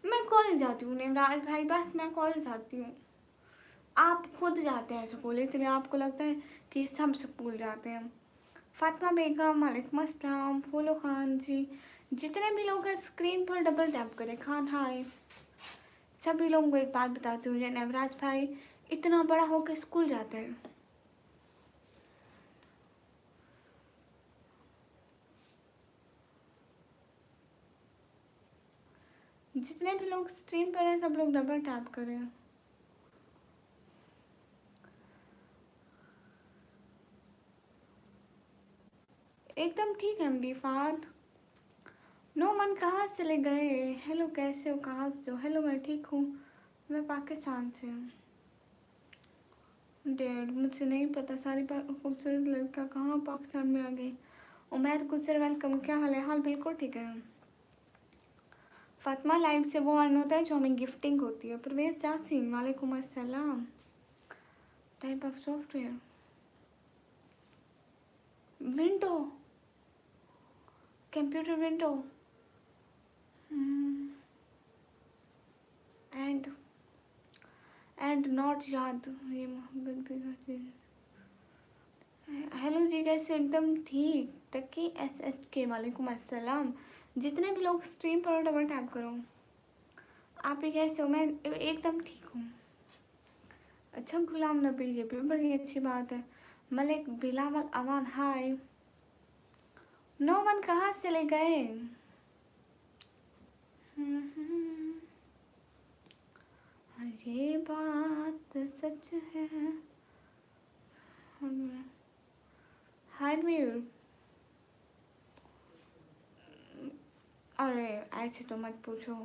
मैं कॉलेज जाती हूँ नवराज भाई, बस मैं कॉलेज जाती हूँ। आप खुद जाते हैं स्कूल, इसलिए आपको लगता है कि सब स्कूल जाते हैं। फातिमा बेगम वालेकुम अस्सलाम। फूलो खान जी, जितने भी लोग हैं स्क्रीन पर डबल टैप करें। खान हाय। सभी लोगों को एक बात बताती हूँ, नवराज भाई इतना बड़ा होकर स्कूल जाते हैं। जितने भी लोग स्ट्रीम पर हैं सब लोग डबल टैप करें। एकदम ठीक है एमडी फाद। नो मन कहाँ चले गए? हेलो कैसे हो, कहाँ से हो? हेलो मैं ठीक हूँ, मैं पाकिस्तान से हूँ। डेड मुझे नहीं पता, सारी खूबसूरत लड़का कहाँ पाकिस्तान में आ गई। उमैर गुजर वेलकम, क्या हाल है? हाल बिल्कुल ठीक है। फातिमा लाइव से वो अर्न होता है जो हमें गिफ्टिंग होती है। परवेज जासीन वालेकुम अस्सलाम। Type of software window, computer window and not याद, ये मोहब्बत भी करती है। हेलो जी कैसे? एकदम ठीक। टक्की एस के वालेकुम अस्सलाम। जितने भी लोग स्ट्रीम पर डबल टैप करो। आप भी कैसे हो? मैं एकदम ठीक हूँ। अच्छा गुलाम नबी, ये भी बड़ी अच्छी बात है। मलिक बिलावल अमान हाय। नो मन कहाँ चले गए? ये बात सच है। हार्डवेयर, अरे ऐसे तो मत पूछो।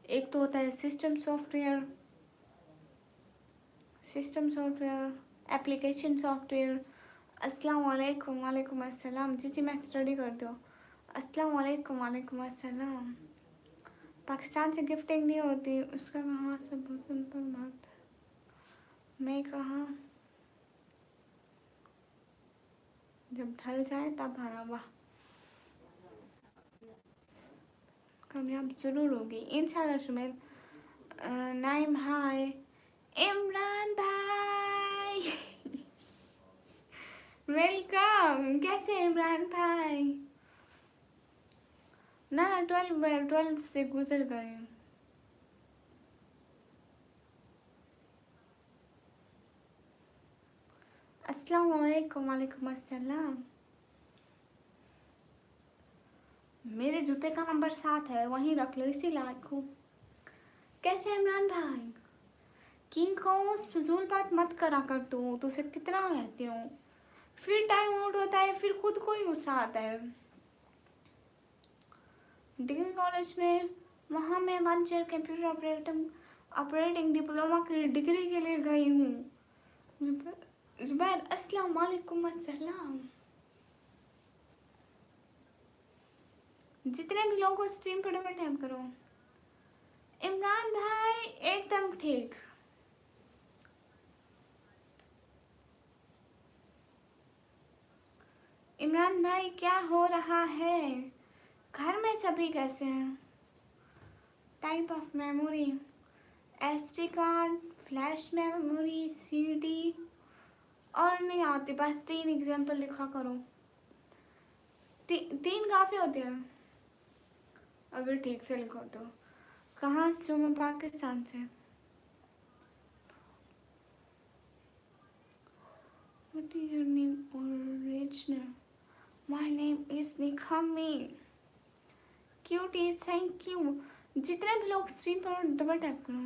एक तो होता है सिस्टम सॉफ्टवेयर, एप्लीकेशन सॉफ्टवेयर। अस्सलाम वालेकुम। वालेकुम अस्सलाम। जी जी मैं स्टडी करती हूँ। अस्सलाम वालेकुम। वालेकुम अस्सलाम। पाकिस्तान से गिफ्टिंग नहीं होती, उसका कहाँ से? बहुत सिंपल बात है। मैं कहाँ, जब ढल जाए तब आना। वाह, कामयाब ज़रूर होगी इंशाल्लाह। शुमेल नाइम हाय। इमरान भाई वेलकम, कैसे इमरान भाई? ना 12 से गुजर गए। अस्सलाम वालेकुम। वालेकुम अस्सलाम। मेरे जूते का नंबर 7 है, वहीं रख लो, इसी लायक हूँ। कैसे हैं इमरान भाई? किंग कॉस फिजूल बात मत करा कर तू, तुझसे कितना कहती हूँ। फिर टाइम आउट होता है, फिर खुद को ही गुस्सा आता है। डिग्री कॉलेज में वहाँ मैं 1 ईयर कंप्यूटर ऑपरेटिंग डिप्लोमा की डिग्री के लिए गई हूँ। जुबैर अस्सलाम वालेकुम अस्सलाम। जितने भी लोगों स्ट्रीम पर डबल टैप करो। इमरान भाई एकदम ठीक। इमरान भाई क्या हो रहा है? घर में सभी कैसे हैं? Type of memory SD card, flash memory, CD और नहीं आती, बस 3 एग्जाम्पल लिखा करो। 3 काफ़ी होते हैं अगर ठीक से लिखो तो। कहाँ से हो? मैं पाकिस्तान से। What is your name original? My name is Nikhami. Cuties, thank you। जितने भी लोग स्ट्रीम पर डबल टैप करो।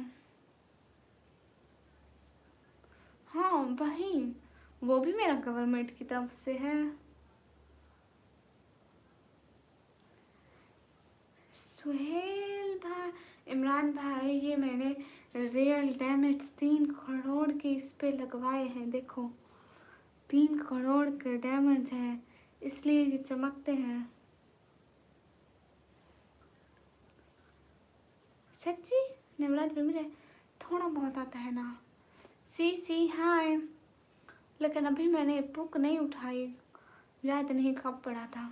हाँ वही, वो भी मेरा गवर्नमेंट की तरफ से है। सुहेल भाई, इमरान भाई ये मैंने रियल डैमेज 3 करोड़ के इस पे लगवाए हैं, देखो 3 करोड़ के डैमेज हैं, इसलिए ये चमकते हैं। सच्ची नवरात्र में मुझे थोड़ा बहुत आता है ना। सी हाय, लेकिन अभी मैंने बुक नहीं उठाई, याद नहीं कब पड़ा था।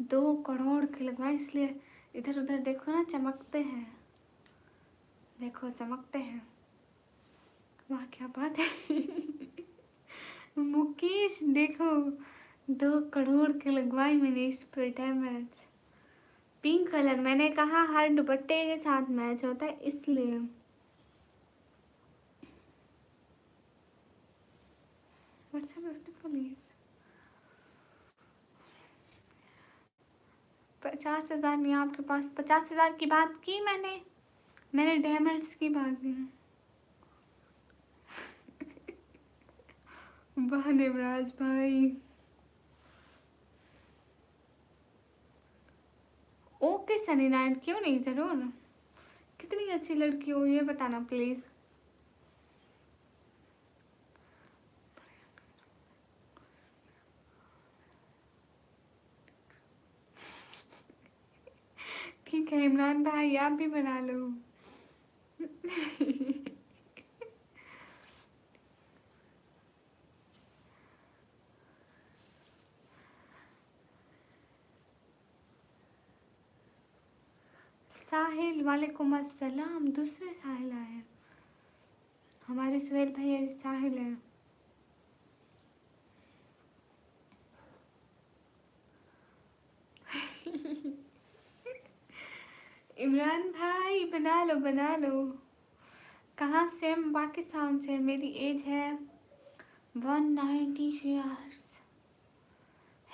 2 करोड़ के लगवाए, इसलिए इधर उधर देखो ना, चमकते हैं, देखो चमकते हैं। वाह क्या बात है। मुकेश देखो 2 करोड़ के लगवाई मैंने इस पर डैमेज। पिंक कलर, मैंने कहा हर दुपट्टे के साथ मैच होता है इसलिए। व्हाट्सएप 50,000 नहीं आपके पास? 50,000 की बात की मैंने डैमेज की बात की। वाह देवराज भाई। ओके सनी नाइट, क्यों नहीं, जरूर। कितनी अच्छी लड़की हो ये बताना प्लीज। ठीक है इमरान भाई, आप भी बना लो। साहिल वालेकुम अस्सलाम। दूसरे साहिल आए, हमारे सुहेल भैया साहिल है। इमरान भाई बना लो बना लो। कहाँ से? हम पाकिस्तान से। मेरी एज है 190 ईयर्स।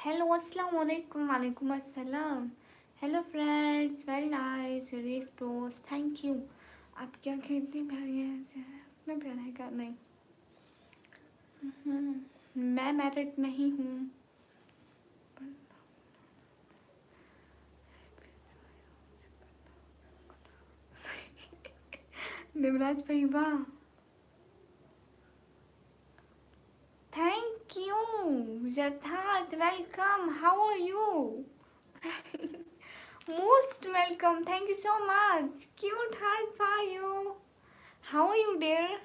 हेलो अस्सलाम वालेकुम। वालेकुम अस्सलाम। Hello friends, very nice, very close, thank you. आप क्या कितनी प्यारी है, इतना प्यारा है क्या? नहीं मैं मैरिड नहीं हूँ। देवराज भाई वाह, thank you. Yatharth welcome, how are you? Most welcome, thank you so much. Cute heart for you, how are you dear?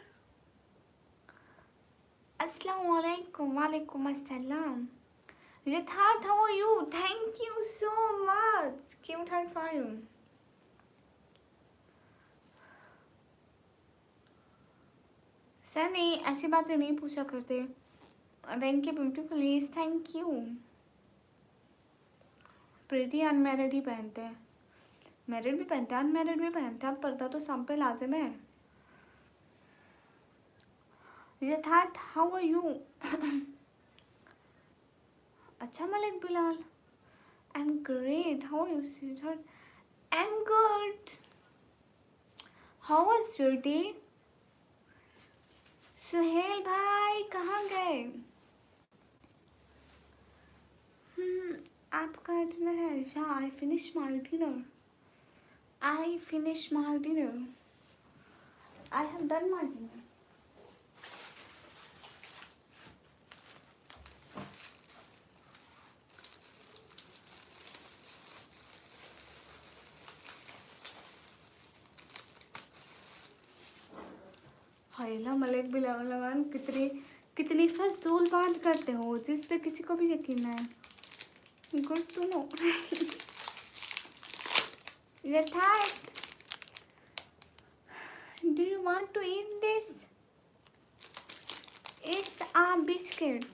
अस्सलाम वालेकुम। वालेकुम अस्सलाम। Yatharth how are you? Thank you so much. Cute heart for you. Sir नहीं, ऐसी बातें नहीं पूछा करते। Venky beautiful is, thank you. Preeti unmarried ही पहनते हैं, मैरिड भी पहनते हैं, अनमैरिड भी पहनते हैं। अब पर्दा तो सब पे लाजिम है। यथार्थ, हाउ आर यू? अच्छा Malik Bilal, I am great, how are you sweetheart? I am good, how was your day? Suhail भाई कहाँ गए? आपका डिनर है? या I finish my dinner, I finish my dinner, I have done my dinner. हायला मलिक बिलावल, कितनी कितनी फजूल बात करते हो जिस पे किसी को भी यकीन है. Good to know. Yatharth, do you want to eat this? It's a biscuit.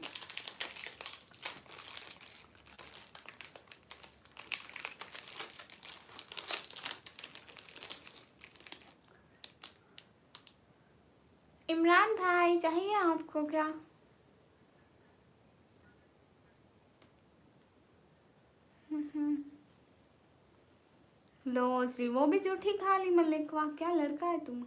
Imran भाई चाहिए आपको क्या? लो श्री, वो भी जूठी खा ली मलिक. वाह क्या लड़का है तुम.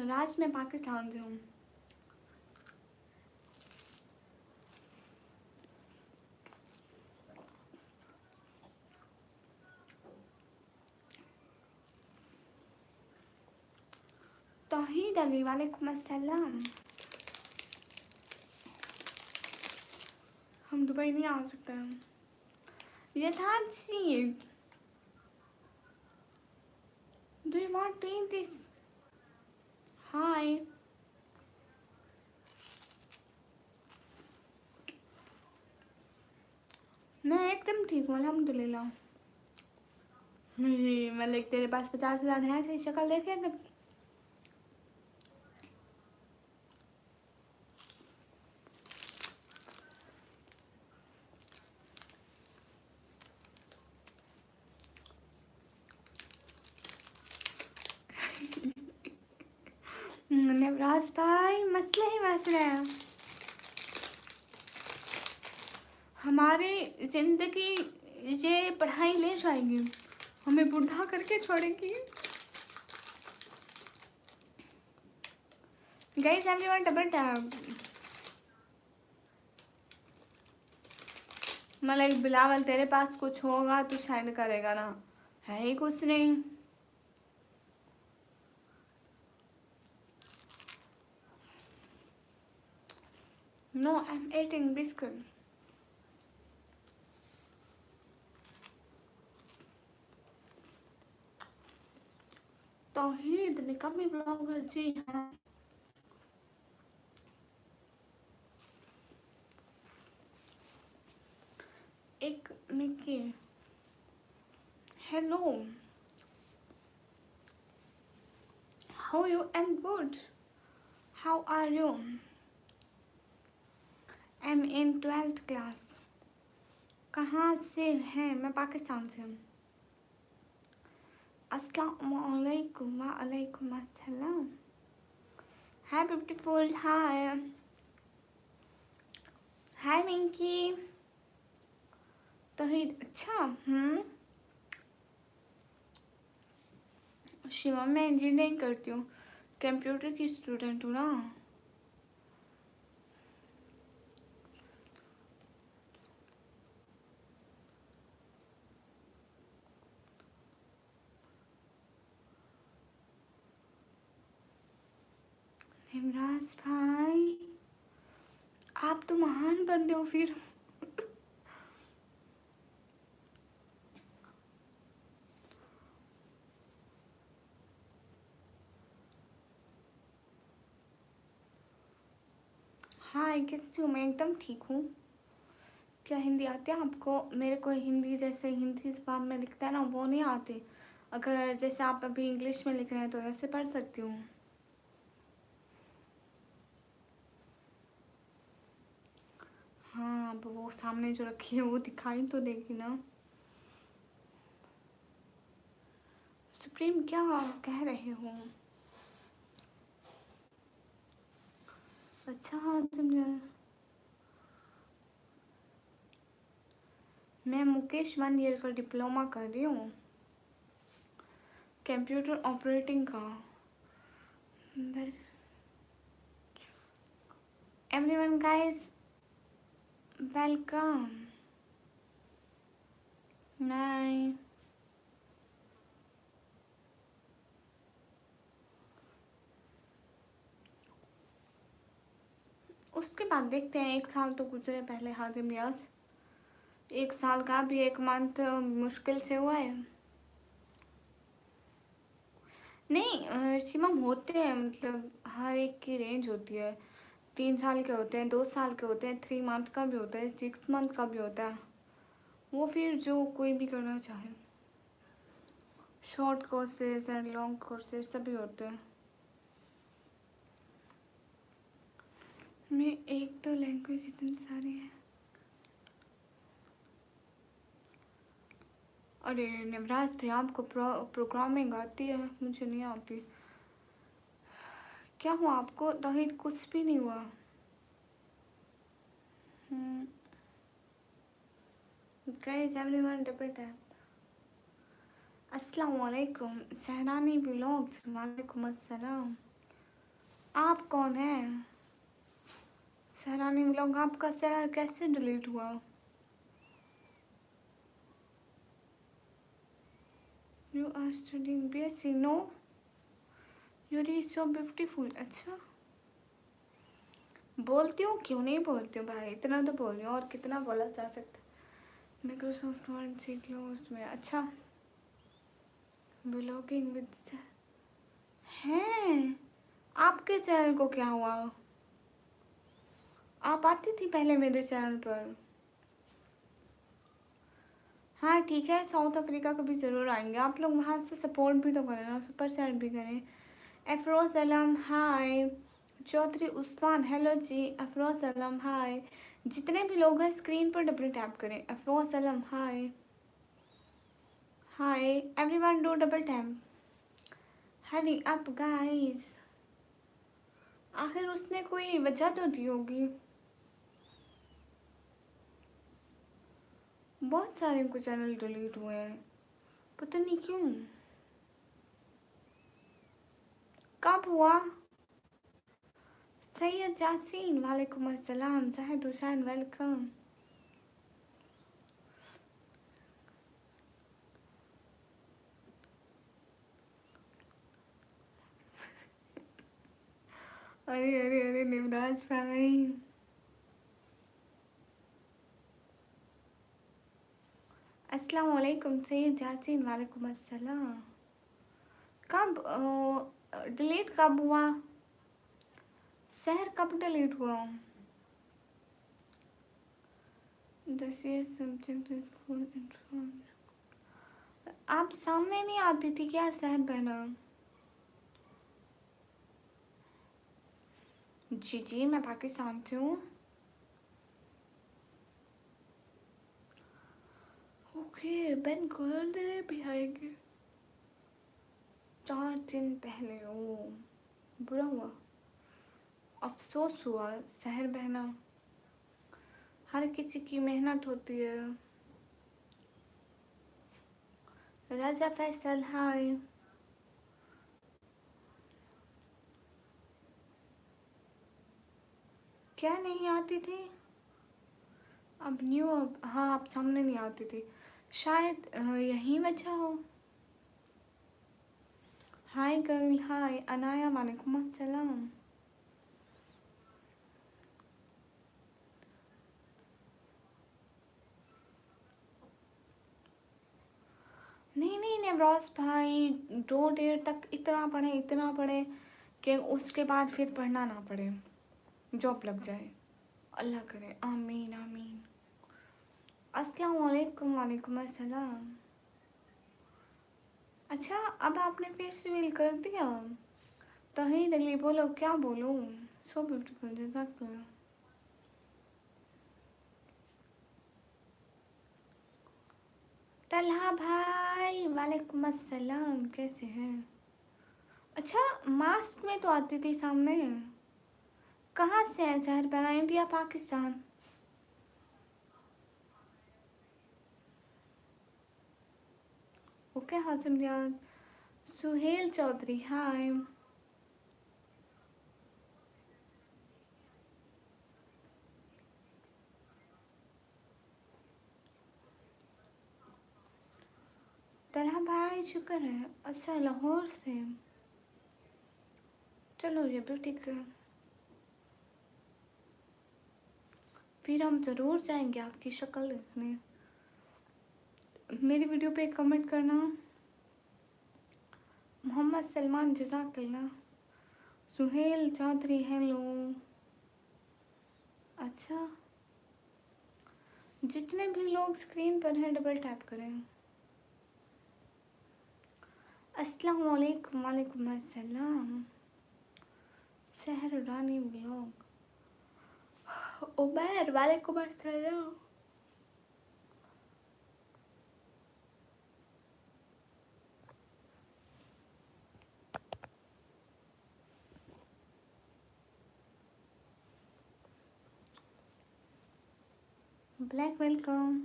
राज मैं पाकिस्तान से हूँ. तौहीद अली वालेकुम अस्सलाम. हम दुबई नहीं आ सकते हैं. Yatharth see, do you want to eat this? Hi. मैं एकदम ठीक हूँ अल्हम्दुलिल्लाह. मलिक तेरे पास 50,000 है, तेरी शक्ल देखे ना. नवराज भाई मसले ही मसले हैं. हमारी जिंदगी ये पढ़ाई ले जाएगी, हमें बुढ़ा करके छोड़ेगी. Guys everyone double tap. Malik Bilawal तेरे पास कुछ होगा तो सेंड करेगा ना, है ही कुछ नहीं. No I am eating biscuit. Tauheed निकम्मी ब्लॉगर जी हाँ. एक Mickey, hello, how you? I am good, how are you? I am in 12th class. कहाँ से हैं? मैं पाकिस्तान से हूँ. अस्सलामुअलैकुम. वालेकुम अस्सलाम. Hi beautiful. Hi hi Minky. Tauheed अच्छा. शिवा मैं इंजीनियरिंग करती हूँ, कंप्यूटर की स्टूडेंट हूँ ना. हिमराज भाई आप तो महान बंदे हो फिर. हाय कैसे हो? मैं एकदम ठीक हूँ. क्या हिंदी आती है आपको? मेरे को हिंदी जैसे हिंदी जबान में लिखता है ना वो नहीं आती. अगर जैसे आप अभी इंग्लिश में लिख रहे हैं तो ऐसे पढ़ सकती हूँ. हाँ अब वो सामने जो रखी है वो दिखाई तो देगी ना. सुप्रीम क्या कह रहे हो? अच्छा तुम मैं मुकेश 1 ईयर का डिप्लोमा कर रही हूँ कंप्यूटर ऑपरेटिंग का। Everyone guys welcome. नहीं उसके बाद देखते हैं। 1 साल तो गुजरे पहले हाजिम रियाज। 1 साल का भी 1 मंथ मुश्किल से हुआ है। नहीं शिवम होते हैं, मतलब हर एक की रेंज होती है। 3 साल के होते हैं, 2 साल के होते हैं, 3 मंथ का भी होता है, 6 मंथ का भी होता है। वो फिर जो कोई भी करना चाहे। Short courses and long courses सभी होते हैं। मैं एक तो लैंग्वेज इतनी सारी है। अरे नवराज भाई आपको प्रोग्रामिंग आती है, मुझे नहीं आती। क्या हुआ आपको? तौहीद कुछ भी नहीं हुआ। Guys everyone double tap. अस्सलाम वालेकुम सहरानी व्लॉग्स। वालेकुम अस्सलाम। आप कौन है? सहरानी व्लॉग आपका चैनल कैसे डिलीट हुआ? You are studying BSc? No you are so beautiful. अच्छा बोलती हूँ, क्यों नहीं बोलती हूँ भाई, इतना तो बोल रही हूँ, और कितना बोला जा सकता है। माइक्रोसॉफ्ट वर्ड सीख लो उसमें। अच्छा ब्लॉगिंग विद हैं। आपके चैनल को क्या हुआ? आप आती थी पहले मेरे चैनल पर। हाँ ठीक है, साउथ अफ्रीका कभी ज़रूर आएंगे। आप लोग वहाँ से सपोर्ट भी तो करें ना, सुपर चैट भी करें। अफरोज़ अलम हाय। चौधरी उस्मान हेलो जी। अफरोज़ अलम हाय। जितने भी लोग हैं स्क्रीन पर डबल टैप करें। Afroz Alam hi. Hi everyone do double tap. Hurry up guys. आखिर उसने कोई वजह तो दी होगी। बहुत सारे को चैनल डिलीट हुए हैं, पता नहीं क्यों। कब हुआ? सैयद जासीन वालेकुम अस्सलाम। जाहिद हुसैन वेलकम। अरे अरे अरे निवराज भाई। अस्सलाम वालेकुम सैयद जासीन वालेकुम अस्सलाम। कब डिलीट कब हुआ? शहर कब डिलीट हुआ? 10 years सब्जेक्ट। आप सामने नहीं आती थी क्या शहर बहना? जी जी मैं पाकिस्तान से हूँ। ओके बंगाल भी आएंगे 4 दिन पहले। ओ बुरा हुआ, अफसोस हुआ। शहर बहना हर किसी की मेहनत होती है। राजा फैसल हाय। क्या नहीं आती थी? अब न्यू अब हाँ आप सामने नहीं आती थी शायद, यही वजह हो। हाय गर्ल हाय अनाया वालेकुम अस्सलाम। नहीं नहीं नवराज भाई, 2 डेढ़ तक इतना पढ़े कि उसके बाद फिर पढ़ना ना पड़े, जॉब लग जाए। अल्लाह करे आमीन आमीन। अस्सलाम वालेकुम वालेकुम अस्सलाम। अच्छा अब आपने फेस रिवील कर दिया? तौहीद अली बोलो क्या बोलूँ। सो ब्यूटीफुल जज़ाकल्लाह। तलहा भाई वालेकुम अस्सलाम, कैसे हैं? अच्छा, मास्क में तो आती थी सामने। कहाँ से है जहर बना? इंडिया पाकिस्तान? ओके हासिम रियाज। सुहेल चौधरी हाय। तलहा भाई शुक्र है। अच्छा, लाहौर से। चलो ये भी ठीक है, फिर हम ज़रूर जाएंगे आपकी शक्ल देखने। मेरी वीडियो पे कमेंट करना। मोहम्मद सलमान जज़ाकल्ला। सुहेल चौधरी हेलो। अच्छा, जितने भी लोग स्क्रीन पर हैं डबल टैप करें। अस्सलाम वालेकुम। वालेकुम अस्सलाम। सहर रानी ब्लॉग। उमर वालेकुम अस्सलाम। Black welcome.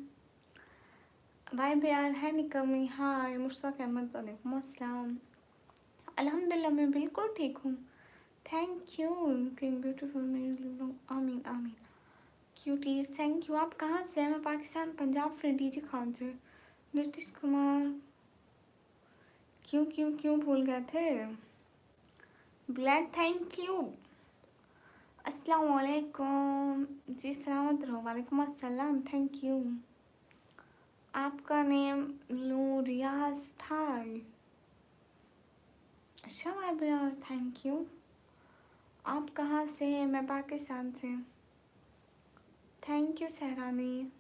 भाई प्यार है निकमी हाय। मुश्ताक अहमद वालेकुम अस्सलाम। अल्हम्दुलिल्लाह मैं बिल्कुल ठीक हूँ। Thank you. लुकिंग ब्यूटीफुल मेरी लोग। आमीन आमीन। Cuties thank you. आप कहाँ से हैं? मैं पाकिस्तान पंजाब फ्रेंड डीजे खान से। नीतीश कुमार। क्यों क्यों क्यों भूल गए थे? Black thank you. अस्सलाम वालेकुम जी, सलामत रहो। वालेकुम अस्सलाम थैंक यू। आपका नेम नूरियाज भाई। अच्छा भाई भैया थैंक यू। आप कहाँ से हैं? मैं पाकिस्तान से। Thank you सहरानी।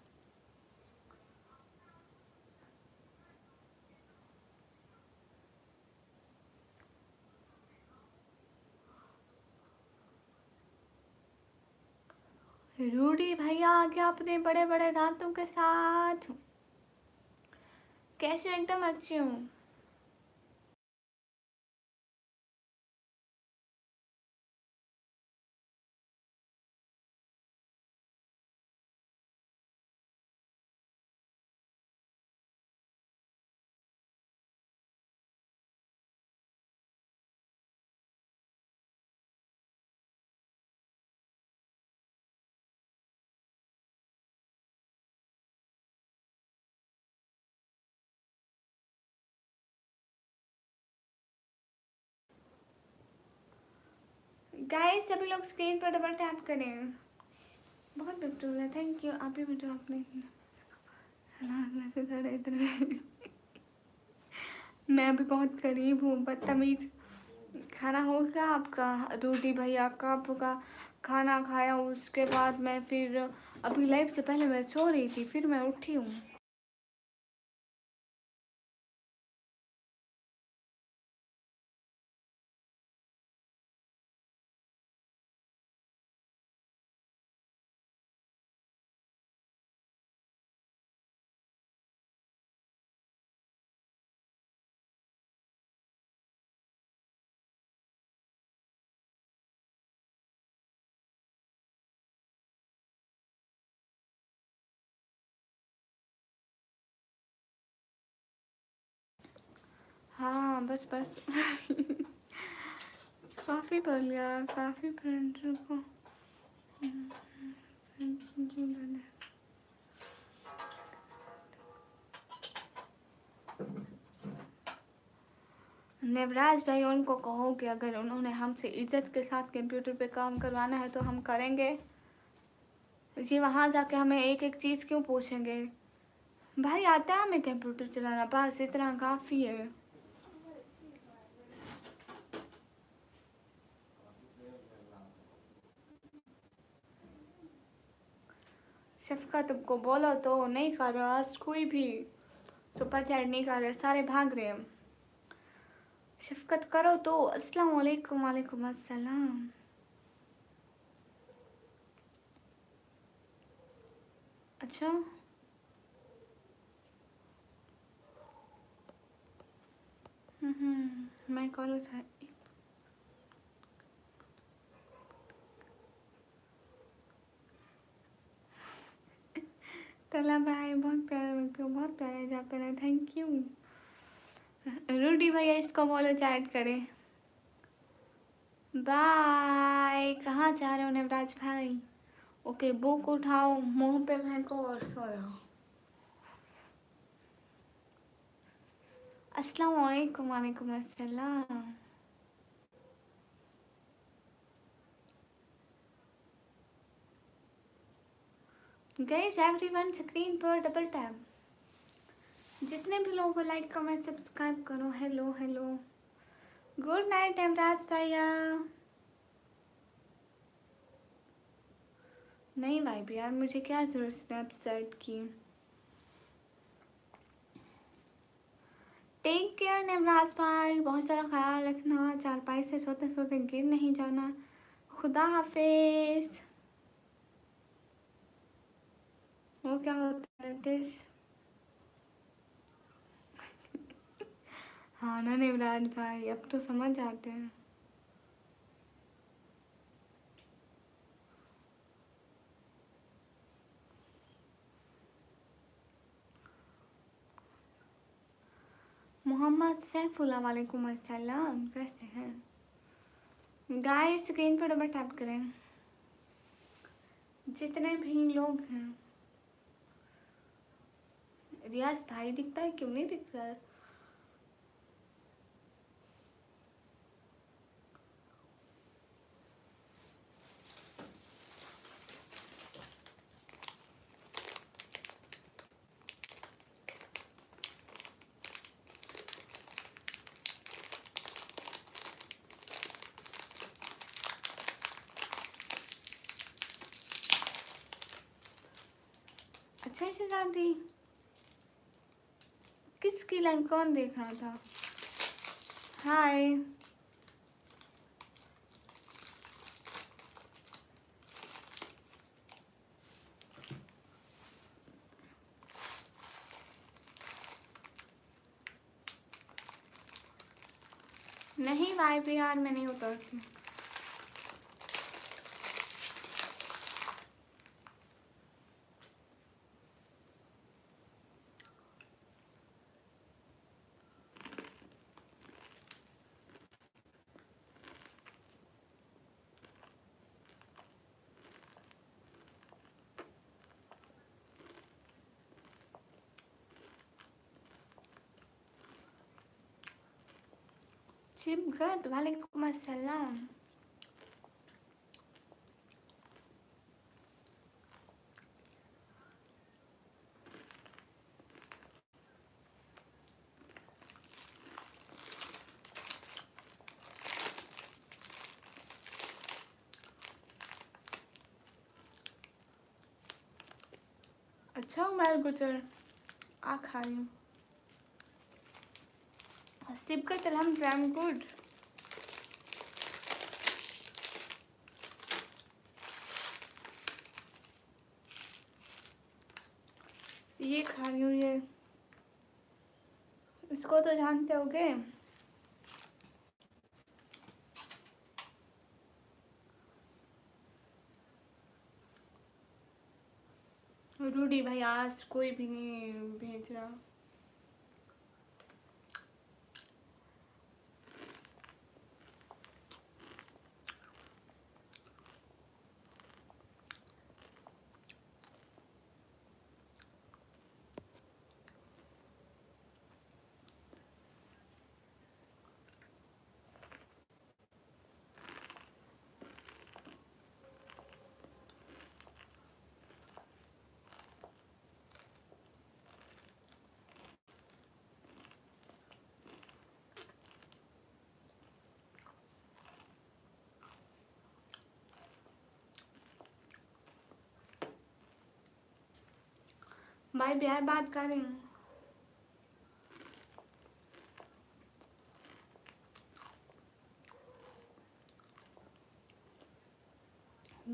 रूडी भैया आ गया अपने बड़े बड़े दांतों के साथ। कैसे हो? एकदम अच्छी हूँ। गाइस सभी लोग स्क्रीन पर डबल टैप करें। बहुत ब्यूटीफुल है थैंक यू। आप भी वीडियो अपने इधर। मैं भी बहुत करीब हूँ बदतमीज। खाना हो गया आपका? रूडी भैया कब होगा? खाना खाया उसके बाद मैं फिर अभी लाइव से पहले मैं सो रही थी, फिर मैं उठी हूँ। हाँ बस बस। काफ़ी पढ़ लिया, काफ़ी फ्रेंड को जी मैंने। नेवराज भाई उनको कहो कि अगर उन्होंने हमसे इज्जत के साथ कंप्यूटर पे काम करवाना है तो हम करेंगे। ये वहाँ जाके हमें एक एक चीज़ क्यों पूछेंगे? भाई आता है हमें कंप्यूटर चलाना, बस इतना काफ़ी है। शफका तुमको बोलो तो नहीं कर रहा, आज कोई भी सुपर चैट नहीं कर रहे, सारे भाग रहे हैं। शफकत करो तो। अस्सलाम वालेकुम। वालेकुम अस्सलाम। अच्छा मैं कॉल उठा। तला भाई बहुत प्यारा लगते हो, बहुत प्यारे जा पे, थैंक यू। रूडी भैया इसको बोलो चैट करे। बाय। कहाँ जा रहे हो नवराज भाई? ओके बुक उठाओ, मुंह पे फेंको और सो रहो। अस्सलाम वालेकुम। वालेकुम अस्सलाम। गाइस एवरीवन स्क्रीन पर डबल टैप, जितने भी लोगों को लाइक कमेंट सब्सक्राइब करो। Hello hello, good night Hemraj भैया। नहीं भाई यार, मुझे क्या जरूरत स्नैपचैट की। टेक केयर नेमराज भाई, बहुत सारा ख्याल रखना, चारपाई से सोते सोते गिर नहीं जाना। खुदा हाफिज। वो क्या होता है डिश? हाँ ना नेमराज भाई, अब तो समझ आते हैं। मोहम्मद सैफुल्ला वालेकुम अस्सलाम, कैसे हैं गाइस? स्क्रीन पर डबल टैप करें जितने भी लोग हैं। रियाज भाई दिखता है, क्यों नहीं दिखता है? अच्छा शहजादी, किसकी लाइन कौन देख रहा था? हाय। नहीं भाई यार, मैं नहीं उतरती। चिपगत वालेकुम अस्सलाम। अच्छा उमर गुजर आ खा रही हूँ। सिबकत अलहम्दुलिल्लाह गुड। ये खा रही हूँ, ये इसको तो जानते होगे। रूडी भाई आज कोई भी नहीं भेज रहा। भाई बिहार बात कर रही हूँ।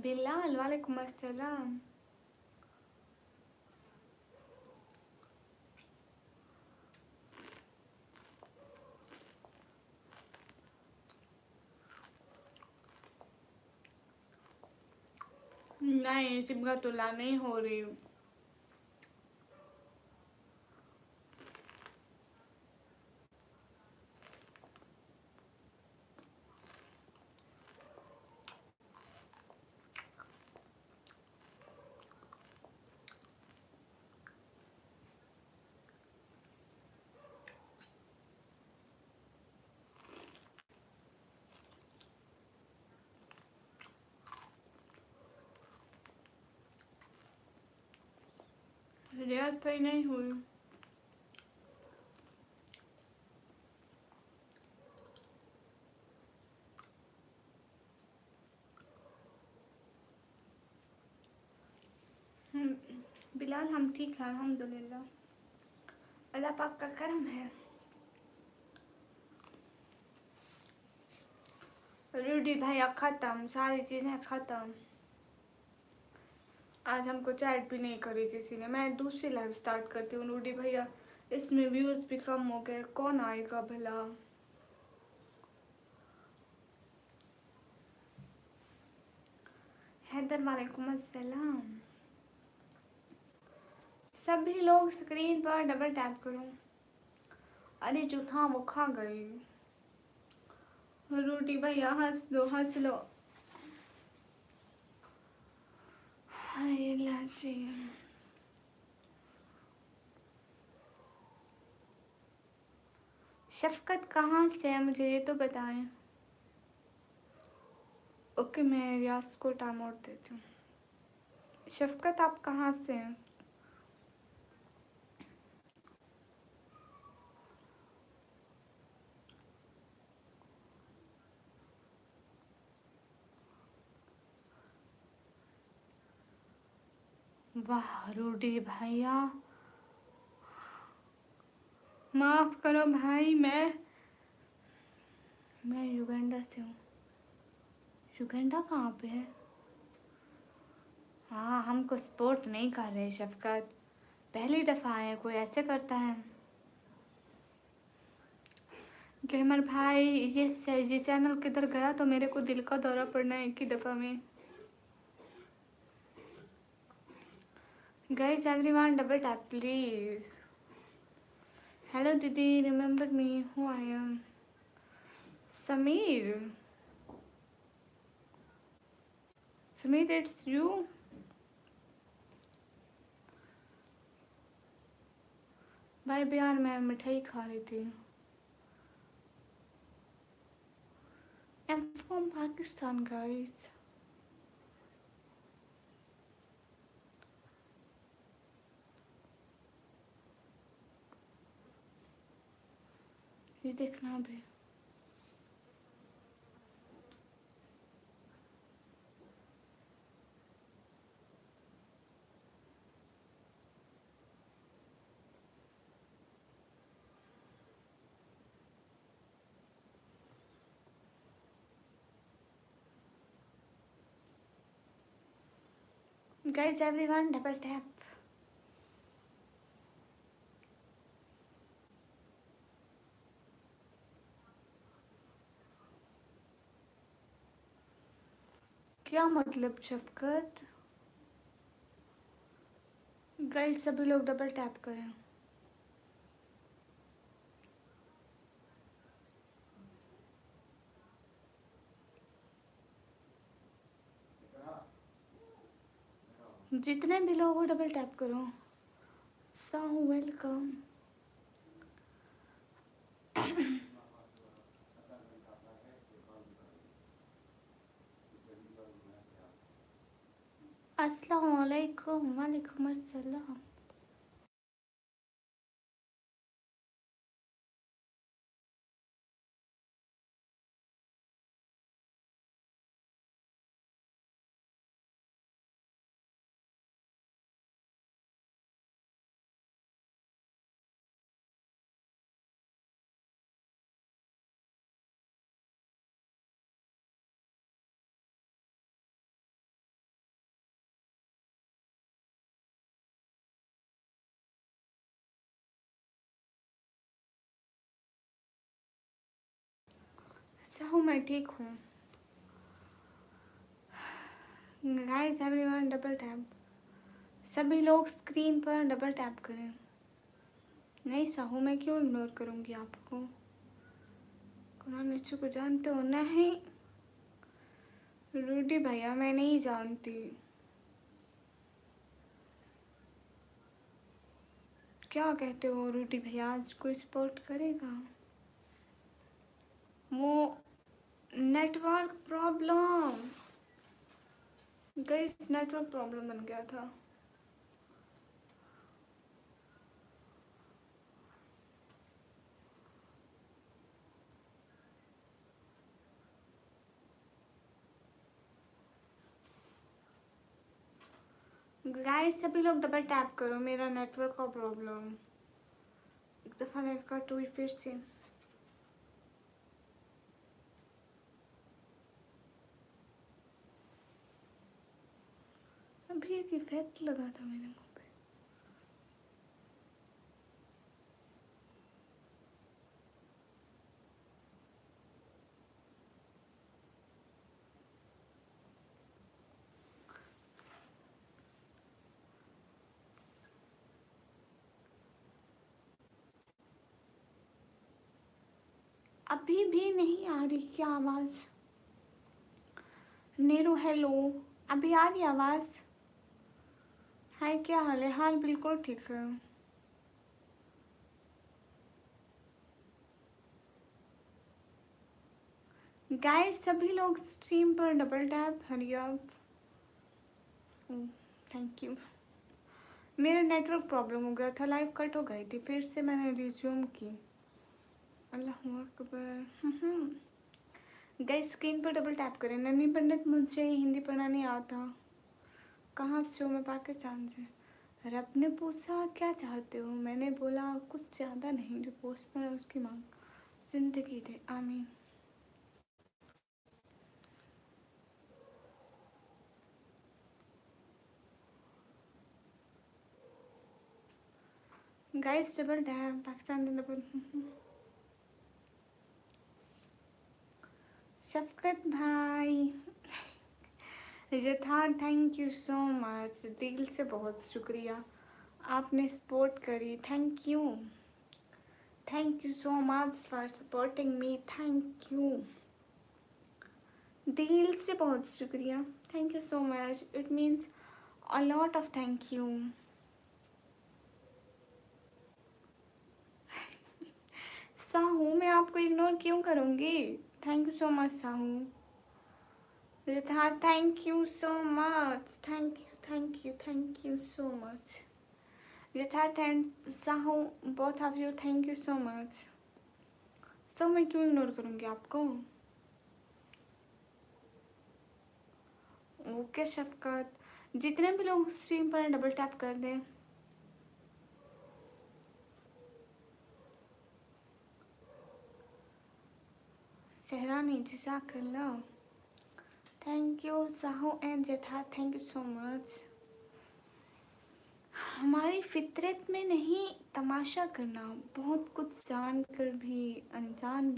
बिलाल वालेकुम अस्सलाम। नहीं, चिमगा तुला नहीं हो रही। रियाज भाई नहीं हुई। बिलाल हम ठीक हैं अल्हम्दुलिल्लाह, अल्लाह पाक का करम है। रूडी भैया ख़त्म, सारी चीज़ें ख़त्म। आज हमको चैट भी नहीं करी किसी ने। मैं दूसरी लाइव स्टार्ट करती हूँ। रूडी भैया इसमें व्यूज़ भी कम हो गए, कौन आएगा भला। हैदर वालेकुम अस्सलाम। सभी लोग स्क्रीन पर डबल टैप करो। अरे जो था वो खा गई। रूडी भैया हंस लो हंस लो। हाय लाची। शफकत कहाँ से है, मुझे ये तो बताएं। ओके, मैं रियाज को टाइम आउट देती हूँ। शफकत आप कहाँ से हैं? वाह रूडी भैया, माफ़ करो भाई, मैं युगांडा से हूँ। युगांडा कहाँ पे है? हाँ, हमको सपोर्ट नहीं कर रहे शफकत, पहली दफ़ा आए कोई ऐसे करता है। गेमर भाई ये चैनल किधर गया तो मेरे को दिल का दौरा पड़ना है एक ही दफ़ा में। Guys everyone double tap please. Hello दीदी, remember me, who I am Sameer. Sameer it's you. भाई बिहार में मिठाई खा रही थी। I am from Pakistan guys. ये देखना भी। Guys everyone double tap. क्या मतलब शफकत? गाइस सभी लोग डबल टैप करें। जितने भी लोग हो डबल टैप करो। So welcome. अस्सलाम वालेकुम। वालेकुम अस्सलाम। मैं ठीक हूँ। गाइस एवरीवन डबल टैप, सभी लोग स्क्रीन पर डबल टैप करें। नहीं साहू, मैं क्यों इग्नोर करूँगी आपको? कुणाल मिश्रा को जानते हो? नहीं रूडी भैया, मैं नहीं जानती। क्या कहते हो रूडी भैया, आज कोई सपोर्ट करेगा? वो network problem, guys network problem बन गया था। गाइस सभी लोग डबल टैप करो, मेरा नेटवर्क का प्रॉब्लम। एक दफ़ा नेट कट हुई फिर से। अभी एक इफेक्ट लगा था मेरे मुंह पे। अभी भी नहीं आ रही क्या आवाज़? नीरू हेलो, अभी आ रही आवाज़? हाय क्या हाल है? हाल बिल्कुल ठीक है। गाइस सभी लोग स्ट्रीम पर double tap, hurry up. Thank you. मेरा नेटवर्क प्रॉब्लम हो गया था, लाइव कट हो गई थी, फिर से मैंने रिज्यूम की। अल्लाहू अकबर। गाइस स्क्रीन पर डबल टैप करें। नन्ही पंडित, मुझे हिंदी पढ़ना नहीं आता। कहाँ से हो? मैं पाकिस्तान से। रब ने पूछा क्या चाहते हो? मैंने बोला कुछ ज़्यादा नहीं, जो पोस्ट में उसकी मांग जिंदगी दे, आमीन। गाइस डबल टैप, पाकिस्तान में डबल। शफकत भाई, यथार्थ थैंक यू सो मच, दिल से बहुत शुक्रिया, आपने सपोर्ट करी। Thank you so much for supporting me, thank you, दिल से बहुत शुक्रिया। Thank you so much, it means a lot of thank you. Sahu, मैं आपको इग्नोर क्यों करूँगी? Thank you so much Sahu. Yatharth thank you so much, thank you so much. Yatharth and Sahu, both of you, thank you so much. So मैं क्यों ignore करूँगी आपको? Okay शफकत, जितने भी लोग स्ट्रीम पर डबल टैप कर दें। सहरानी जज़ाकल्लाह, थैंक यू साहू एंड यथार्थ, थैंक यू सो मच। हमारी फितरत में नहीं तमाशा करना, बहुत कुछ जान कर भी अनजान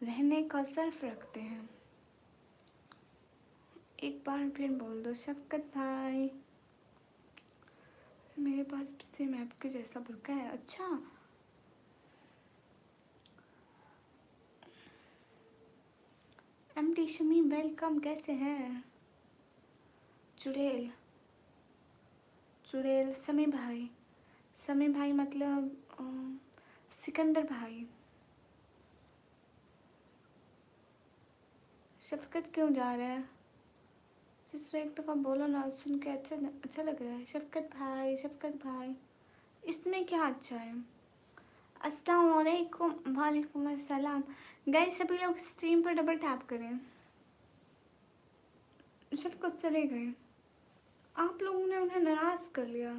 रहने का सर्फ रखते हैं। एक बार फिर बोल दो शफकत भाई। मेरे पास सेम आपके जैसा बुर्का है। अच्छा, एमटी शमी वेलकम, कैसे हैं? चुड़ैल समी भाई मतलब सिकंदर भाई। शफकत क्यों जा रहे हैं? सिस्टर एक दफ़ा बोलो ना, सुन के अच्छा लग रहा है। शफकत भाई, इसमें क्या अच्छा है? अस्सलाम वालेकुम। वालेकुम अस्सलाम। गाइस सभी लोग स्ट्रीम पर डबल टैप करें। शफकत चले गए, आप लोगों ने उन्हें नाराज़ कर लिया।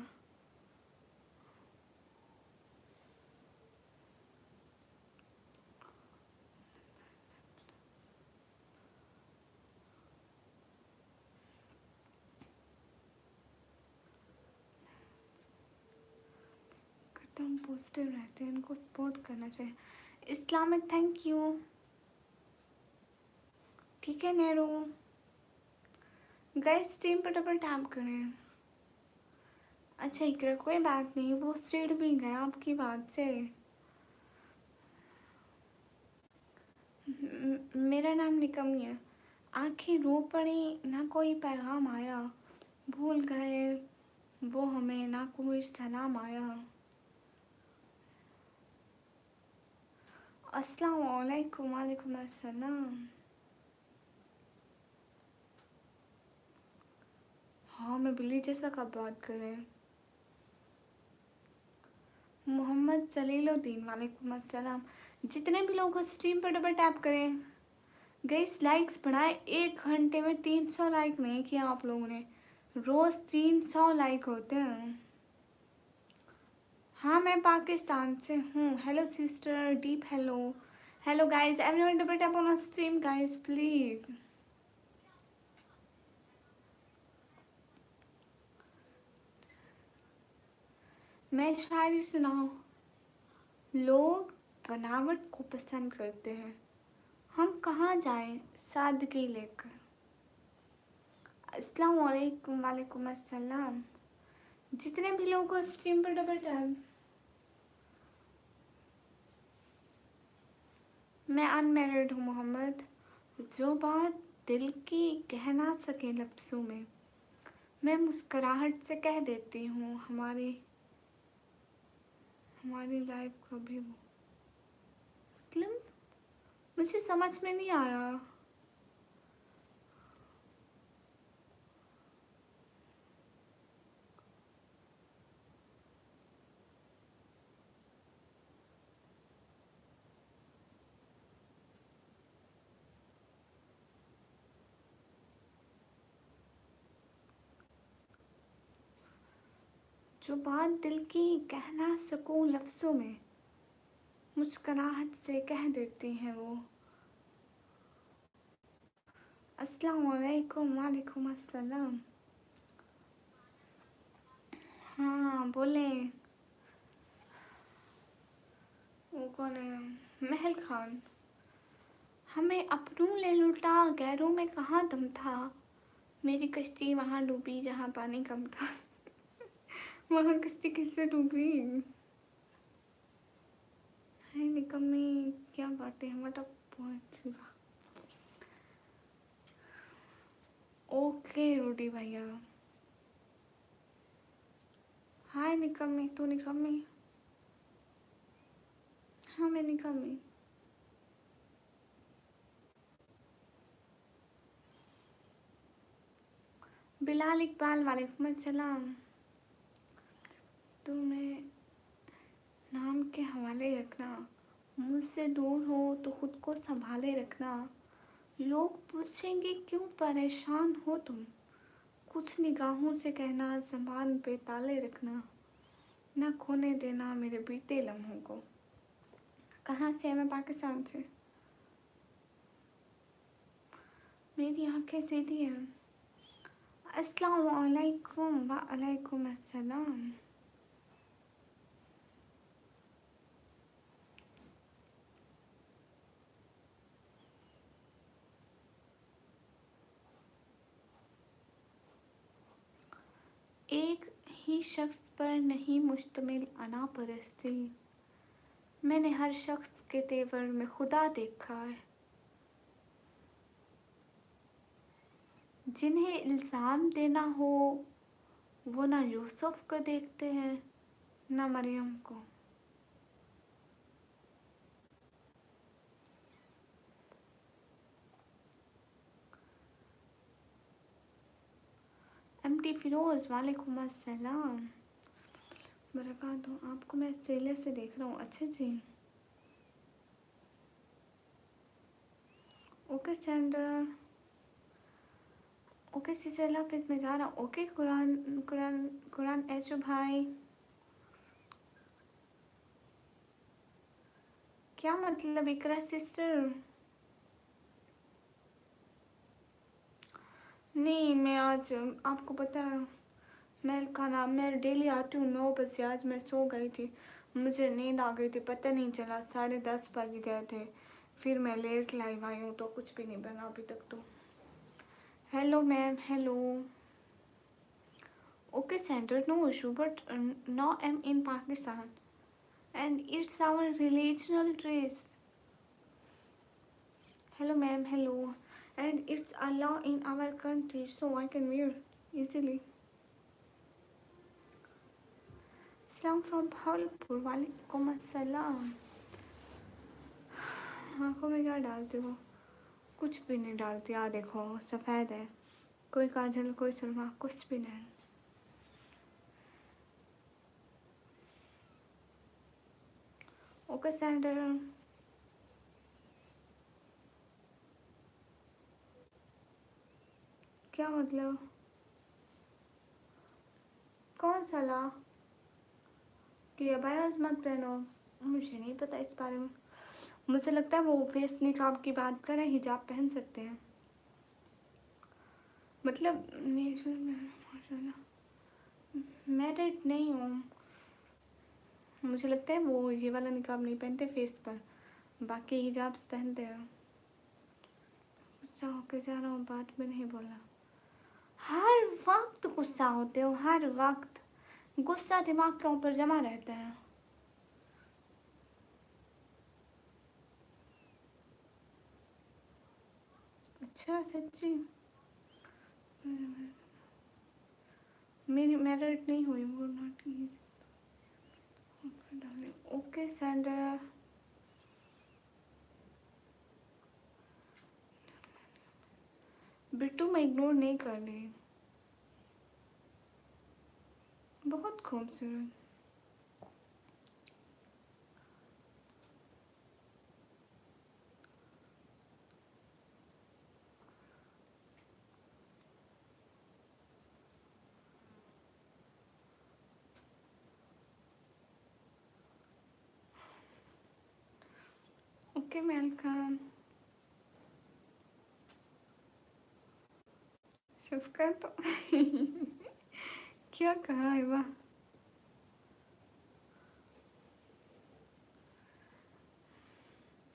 हम पॉजिटिव रहते हैं, इनको सपोर्ट करना चाहिए। Islamic thank you. ठीक है नेहरू, गाइस स्ट्रीम पर डबल टैप करें। अच्छा इकरा कोई बात नहीं, वो चिढ़ भी गया आपकी बात से। मेरा नाम निकमी है। आंखें रो पड़ी, ना कोई पैगाम आया, भूल गए वो हमें, ना कोई सलाम आया। अस्सलाम वालेकुम। वालेकुम अस्सलाम। हाँ मैं बिल्ली जैसा कब बात करें। मोहम्मद जलीलुद्दीन वालेकुम अस्सलाम। जितने भी लोग स्ट्रीम पर डबल टैप करें। गाइस लाइक्स बढ़ाएं, 1 घंटे में 300 लाइक नहीं किया आप लोगों ने। रोज़ 300 लाइक होते हैं। हाँ मैं पाकिस्तान से हूँ। Hello sister, deep hello. Hello guys, everyone double tap on stream guys please. मैं शायरी सुनाऊँ। लोग बनावट को पसंद करते हैं, हम कहाँ जाएं सादगी लेकर। अस्सलाम वालेकुम। वालेकुम अस्सलाम। जितने भी लोग को स्ट्रीम पर डबल टैप। मैं अनमैरिड हूँ मोहम्मद। जो बात दिल की कह ना सके लफ्ज़ों में, मैं मुस्कुराहट से कह देती हूँ। हमारी लाइफ कभी वो मतलब मुझे समझ में नहीं आया। जो बात दिल की कह ना सकूँ लफ्ज़ों में, मुस्कुराहट से कह देती हैं वो। अस्सलाम वालेकुम। वालेकुम अस्सलाम। हाँ बोले। वो कौन है? महल खान। हमें अपनों ले लूटा, गैरों में कहाँ दम था। मेरी कश्ती वहाँ डूबी जहाँ पानी कम था। वहाँ कश्ती कैसे डूबी? है निकम्मी, क्या बातें हैं। What a point. ओके रोटी भैया। हाय निकम्मी, तू निकम्मी? हाँ मैं निकम्मी। बिलाल इकबाल वालेकुम अस्सलाम। तुम्हें नाम के हवाले रखना, मुझसे दूर हो तो खुद को संभाले रखना। लोग पूछेंगे क्यों परेशान हो तुम, कुछ निगाहों से कहना ज़बान पे ताले रखना। ना खोने देना मेरे बीते लम्हों को। कहाँ से है? मैं पाकिस्तान से। मेरी आंखें सीधी हैं। अस्सलाम वालेकुम। वालेकुम अस्सलाम। एक ही शख्स पर नहीं मुश्तमिल अना परस्ती, मैंने हर शख्स के तेवर में खुदा देखा है। जिन्हें इल्ज़ाम देना हो वो ना यूसुफ को देखते हैं ना मरियम को। एमटी फिरोज वालेकुम अस्सलाम। बरकात हो। आपको मैं ऑस्ट्रेलिया से देख रहा हूँ। अच्छा जी। ओके सेंडर। ओके सिस्टर, फिर मैं जा रहा हूँ। ओके कुरान कुरान कुरान एचो भाई। क्या मतलब इकरा सिस्टर? नहीं मैं आज, आपको पता है मैं खाना, मैं डेली आती हूँ 9 बजे। आज मैं सो गई थी, मुझे नींद आ गई थी, पता नहीं चला 10:30 बज गए थे। फिर मैं लेट लाइव आई हूँ तो कुछ भी नहीं बना अभी तक तो। Hello, ma'am. Hello. Okay, Sandra, no issue. But now I'm in Pakistan, and it's our regional dress. Hello, ma'am. Hello. And it's a law in our country, so I can wear easily. Salam from Bhavalpur. वालेकुम अस्सलाम. आँखों में क्या डालते हो? कुछ भी नहीं डालती. आ देखो, सफ़ेद है. कोई काजल, कोई सुरमा, कुछ भी नहीं. Okay Sander. क्या मतलब? कौन सा ला कि अबायाज मत पहनो? मुझे नहीं पता इस बारे में. मुझे लगता है वो फेस निकाब की बात करें. हिजाब पहन सकते हैं. मतलब मैरिड नहीं हूँ. मुझे लगता है वो ये वाला निकाब नहीं पहनते फेस पर. बाकी हिजाब पहनते हैं. गुस्सा होके जा रहा हूँ. बात में नहीं बोला. हर वक्त गुस्सा होते हो. हर वक्त गुस्सा दिमाग के ऊपर जमा रहता है. अच्छा सच्ची. मेरी मैरिड नहीं हुई. वो नॉट ओके सैंडर. बिट्टू मैं इग्नोर नहीं कर रही. बहुत खूबसूरत. Okay welcome. शफकत. क्या कहा है वाह.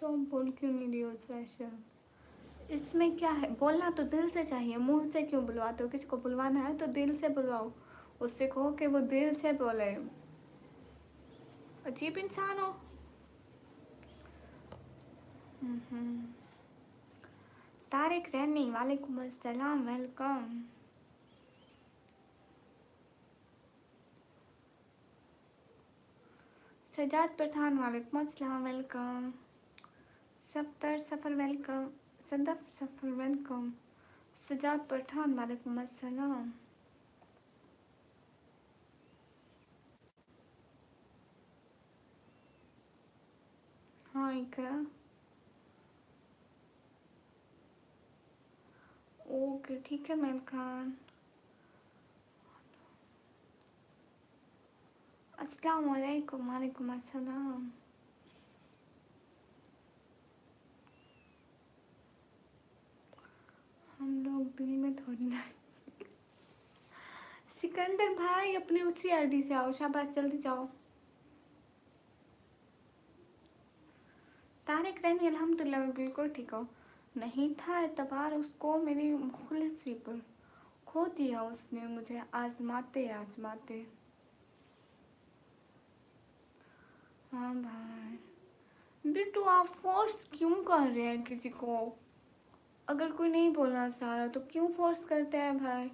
तो बोल क्यों नहीं रही हो सैशन? इसमें क्या है? बोलना तो दिल से चाहिए. मुंह से क्यों बुलवाते हो? किसी को बुलवाना है तो दिल से बुलवाओ. उससे कहो कि वो दिल से बोले. अजीब इंसान हो. तारिक रैनी वालेकुम अस्सलाम. वेलकम. सजाद पठान वालेकुम अस्सलाम. वेलकम. सफ्तर सफ़र वेलकम. सदफ सफ़र वेलकम. सजाद पठान वालेकुम अस्सलाम. हाँ इकरा. ओके ठीक है मेल खान. अस्सलाम वालेकुम. वालेकुम अस्सलाम. हम लोग दिल्ली में थोड़ी ना. सिकंदर भाई अपनी उसी आईडी से आओ. शाबाश जल्दी जाओ. तारिक रैनी अल्हम्दुलिल्लाह मैं बिल्कुल ठीक हूँ. नहीं था एतबार उसको मेरी मुखलिसी पर. खो दिया उसने मुझे आजमाते आजमाते. हाँ भाई. बिट्टू आप फोर्स क्यों कर रहे हैं किसी को? अगर कोई नहीं बोलना चाह रहा तो क्यों फोर्स करते हैं भाई?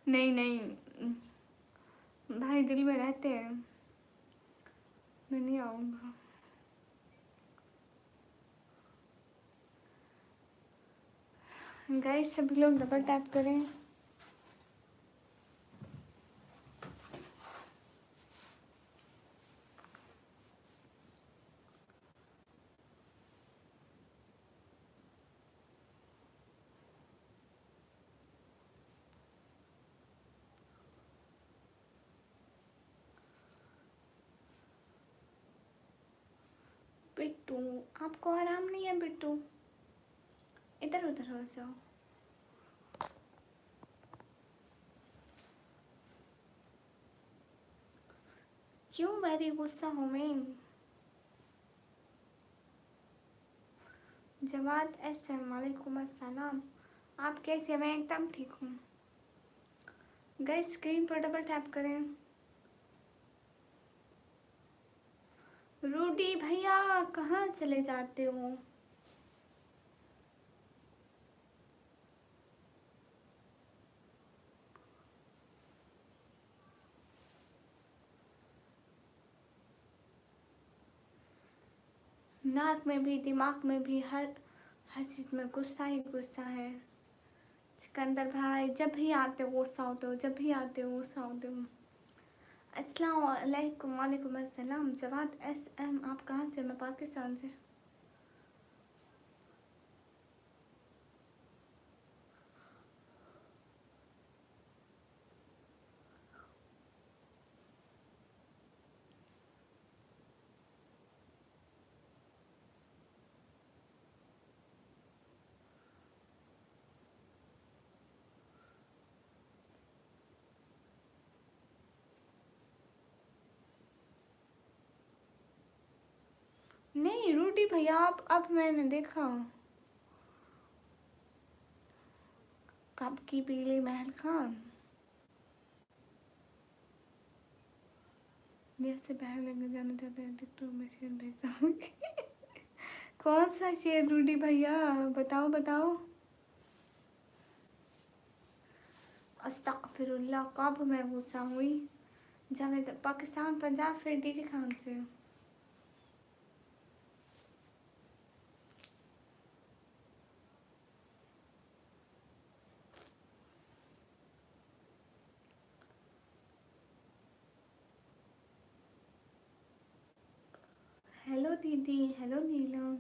नहीं नहीं भाई दिल में रहते हैं. मैं नहीं आऊँगा. गाइस सभी लोग डबल टैप करें. बिट्टू आपको आराम नहीं है? बिट्टू इधर उधर हो जाओ. क्यों वेरी गुस्सा हूँ मैं? जवाद एसएम वालेकुम अस्सलाम। आप कैसे? मैं एकदम ठीक हूँ। गाइस स्क्रीन पर डबल टैप करें। रूडी भैया कहाँ चले जाते हो? नाक में भी दिमाग में भी हर चीज़ में गुस्सा ही गुस्सा है। सिकंदर भाई जब भी आते हो गुस्सा होते हो, जब भी आते हो गुस्सा होते हो। अस्सलाम वालेकुम। वालेकुम अस्सलाम। जवाद एसएम आप कहाँ से? मैं पाकिस्तान से। नहीं रूडी भैया आप, अब मैंने देखा कब की पीली महल खान जैसे बाहर लेके जाना चाहते हैं टिकटॉक में शेयर भेजता हूँ। कौन सा शेयर रूडी भैया? बताओ बताओ। अस्तगफिरुल्लाह कब मैं गुस्सा हुई? जावेद पाकिस्तान पंजाब फिर डीजे खान से। हेलो दीदी। हेलो नीलम।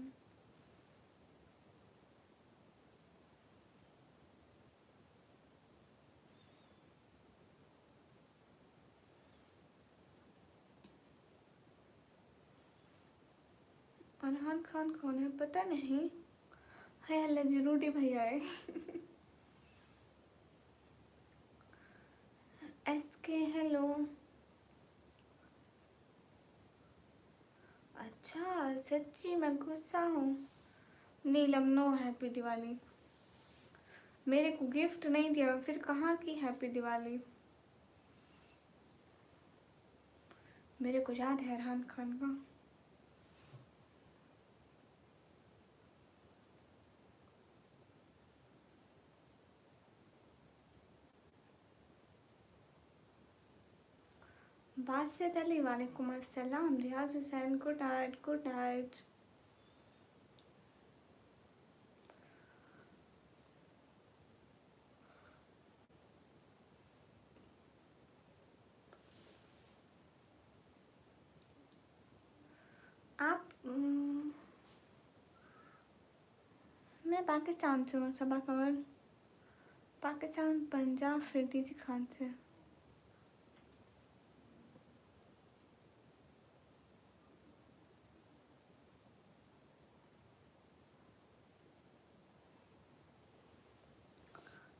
अरहान खान कौन है? पता नहीं। है अल्लाह जी रूडी भैया है। SK hello. अच्छा सच्ची मैं गुस्सा हूँ। Neelam no happy Diwali. मेरे को गिफ्ट नहीं दिया फिर कहाँ की हैप्पी दिवाली? मेरे को याद है अरहान खान का। बासित अली वालेकुम अस्सलाम। Riyaz Hussain good night good night. आप मैं पाकिस्तान से हूँ सबा कमल। पाकिस्तान पंजाब फिर डीजे खान से।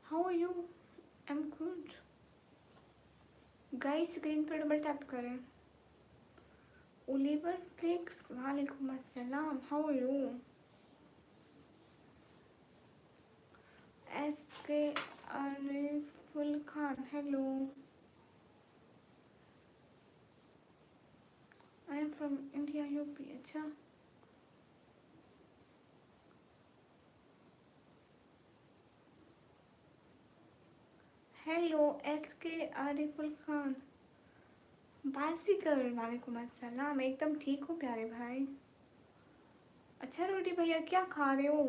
How are you? I am good. Guys screen पर डबल टैप करें। ओलिवर फ्लिक्स वालेकुम अस्सलाम। How are you? SK Ariful Khan hello. I am from India UP. अच्छा हेलो एसके आरिफुल खान। बाजीगर वालेकुम अस्सलाम। एकदम ठीक हो प्यारे भाई। अच्छा रोटी भैया क्या खा रहे हो?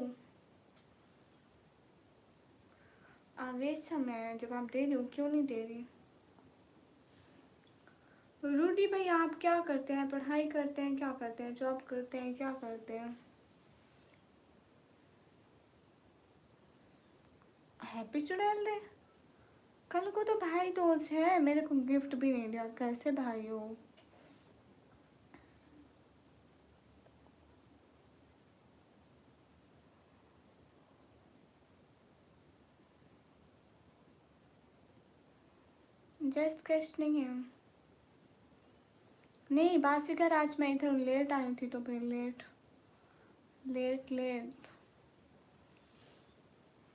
आवेश समय जवाब दे रही हूँ क्यों नहीं दे रही? रूडी भैया आप क्या करते हैं? पढ़ाई करते हैं? क्या करते हैं? जॉब करते हैं? क्या करते हैं? हैप्पी चुड़ैल दे। कल को तो भाई दोस्त है मेरे को गिफ्ट भी नहीं दिया। कैसे भाई हो? जस्ट कैश नहीं है। नहीं बासीगर आज मैं इधर लेट आई थी तो फिर लेट लेट लेट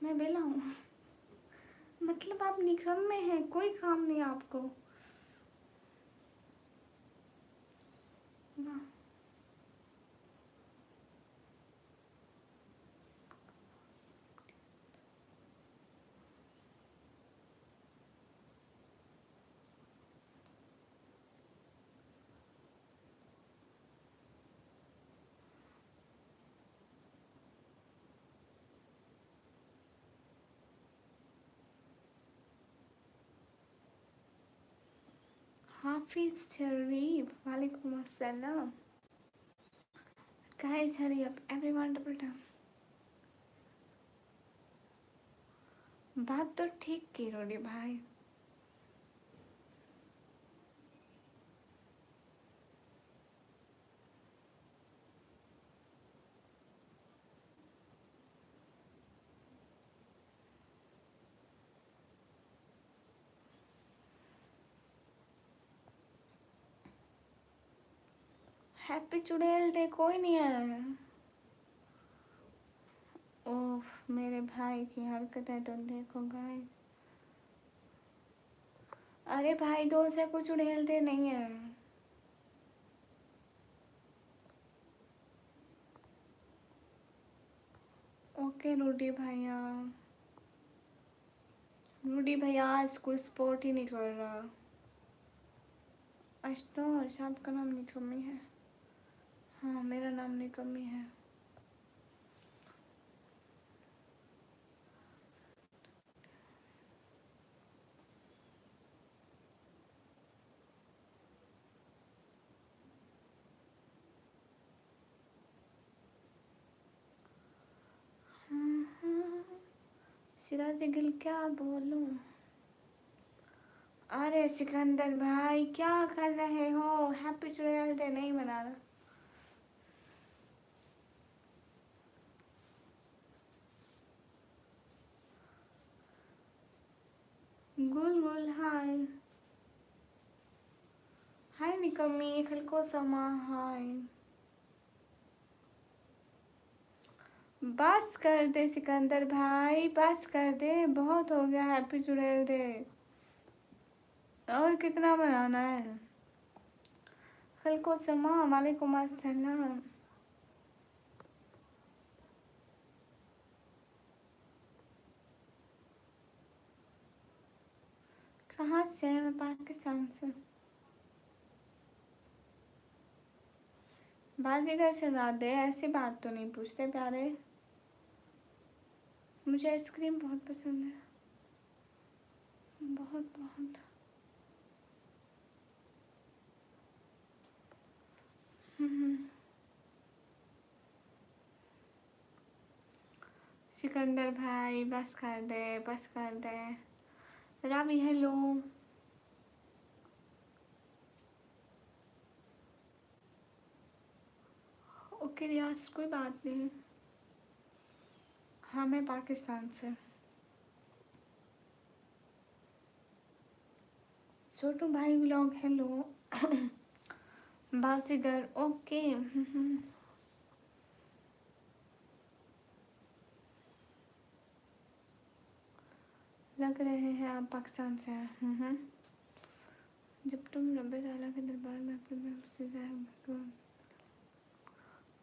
मैं बेला हूँ। मतलब आप निगम में हैं, कोई काम नहीं आपको ना। हाफिज शरीफ वालेकुम अस्सलाम। Guys hurry up everyone double time. बात तो ठीक की रोडी भाई। हैप्पी चुड़ैल डे कोई नहीं है। ओह मेरे भाई की हरकतें तो देखो गाइस। अरे भाई दोस्त है, कुछ चुड़ैल डे नहीं है। ओके रूडी भैया, रूडी भैया आज कोई सपोर्ट ही नहीं कर रहा। आज तो आपका नाम निकम्मी है। हाँ मेरा नाम निकम्मी है। सिराज गिल क्या बोलूं। अरे सिकंदर भाई क्या कर रहे हो, हैप्पी चुड़ैल डे नहीं मना रहा। गुल गुल हाय हाय निकम्मी खलको समा हाय। बस कर दे सिकंदर भाई, बस कर दे, बहुत हो गया हैप्पी चुड़ैल डे। और कितना बनाना है। खलको समा वालेकुम अस्सलाम। कहाँ से? मैं पाकिस्तान से। बाजीगर शहजादे ऐसी बात तो नहीं पूछते प्यारे। मुझे आइसक्रीम बहुत पसंद है, बहुत बहुत। सिकंदर भाई बस कर दे, बस कर दे। रावी हेलो। ओके रियाज कोई बात नहीं। हाँ मैं पाकिस्तान से। छोटू भाई व्लॉग हेलो। बाजीगर ओके। लग रहे हैं आप पाकिस्तान से हैं। जब तुम रब्बे ताला के दरबार में अपने महबूब से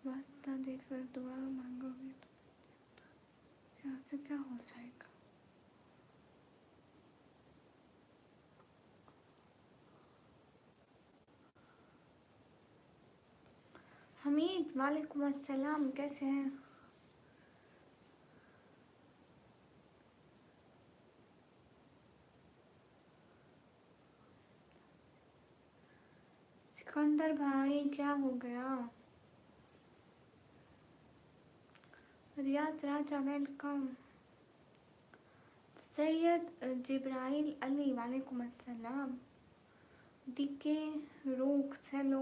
वास्ता देकर दुआ मांगोगे तो यहाँ से क्या हो जाएगा। हमीद वालेकुम अस्सलाम, कैसे हैं? सिकंदर भाई क्या हो गया। रियाज राजा वेलकम। सैयद जिब्राइल अली वालेकुम अस्सलाम। डीके रूख हेलो।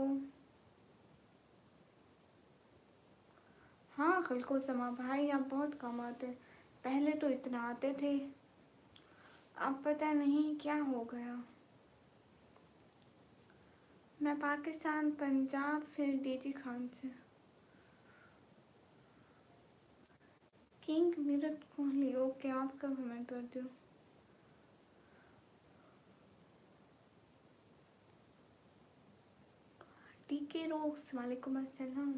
हाँ खलको समा भाई आप बहुत कम आते, पहले तो इतना आते थे, अब पता नहीं क्या हो गया। मैं पाकिस्तान, पंजाब, फिर डीजी खान से। किंग विराट कोहली, ओके आपका कमेंट पढ़ती हूँ। टीके रोक्स, वालेकुम अस्सलाम।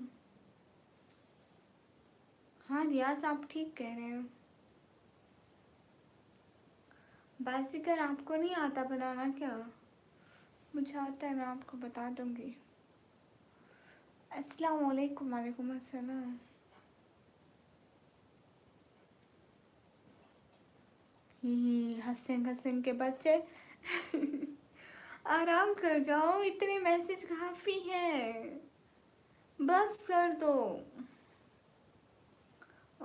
हाँ रियाज आप ठीक कह रहे हैं। बाजीगर आपको नहीं आता बनाना क्या? मुझे आता है, मैं आपको बता दूंगी। अस्सलाम वालेकुम। वालेकुम अस्सलाम। हसन हसन के बच्चे आराम कर जाओ, इतने मैसेज काफी हैं, बस कर दो।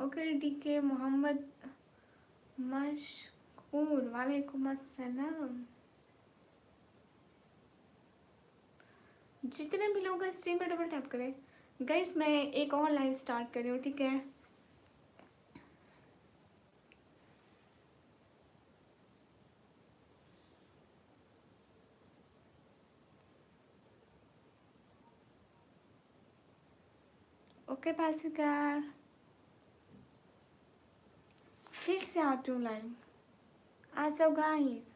ओके डीके मोहम्मद मशकूर, वालेकुम अस्सलाम। जितने भी लोग स्ट्रीम पे डबल टैप करें। गाइस मैं एक और लाइव स्टार्ट कर रही हूँ, ठीक है? ओके पासिकार, फिर से आती हूँ लाइव, आ जाओ गाइस।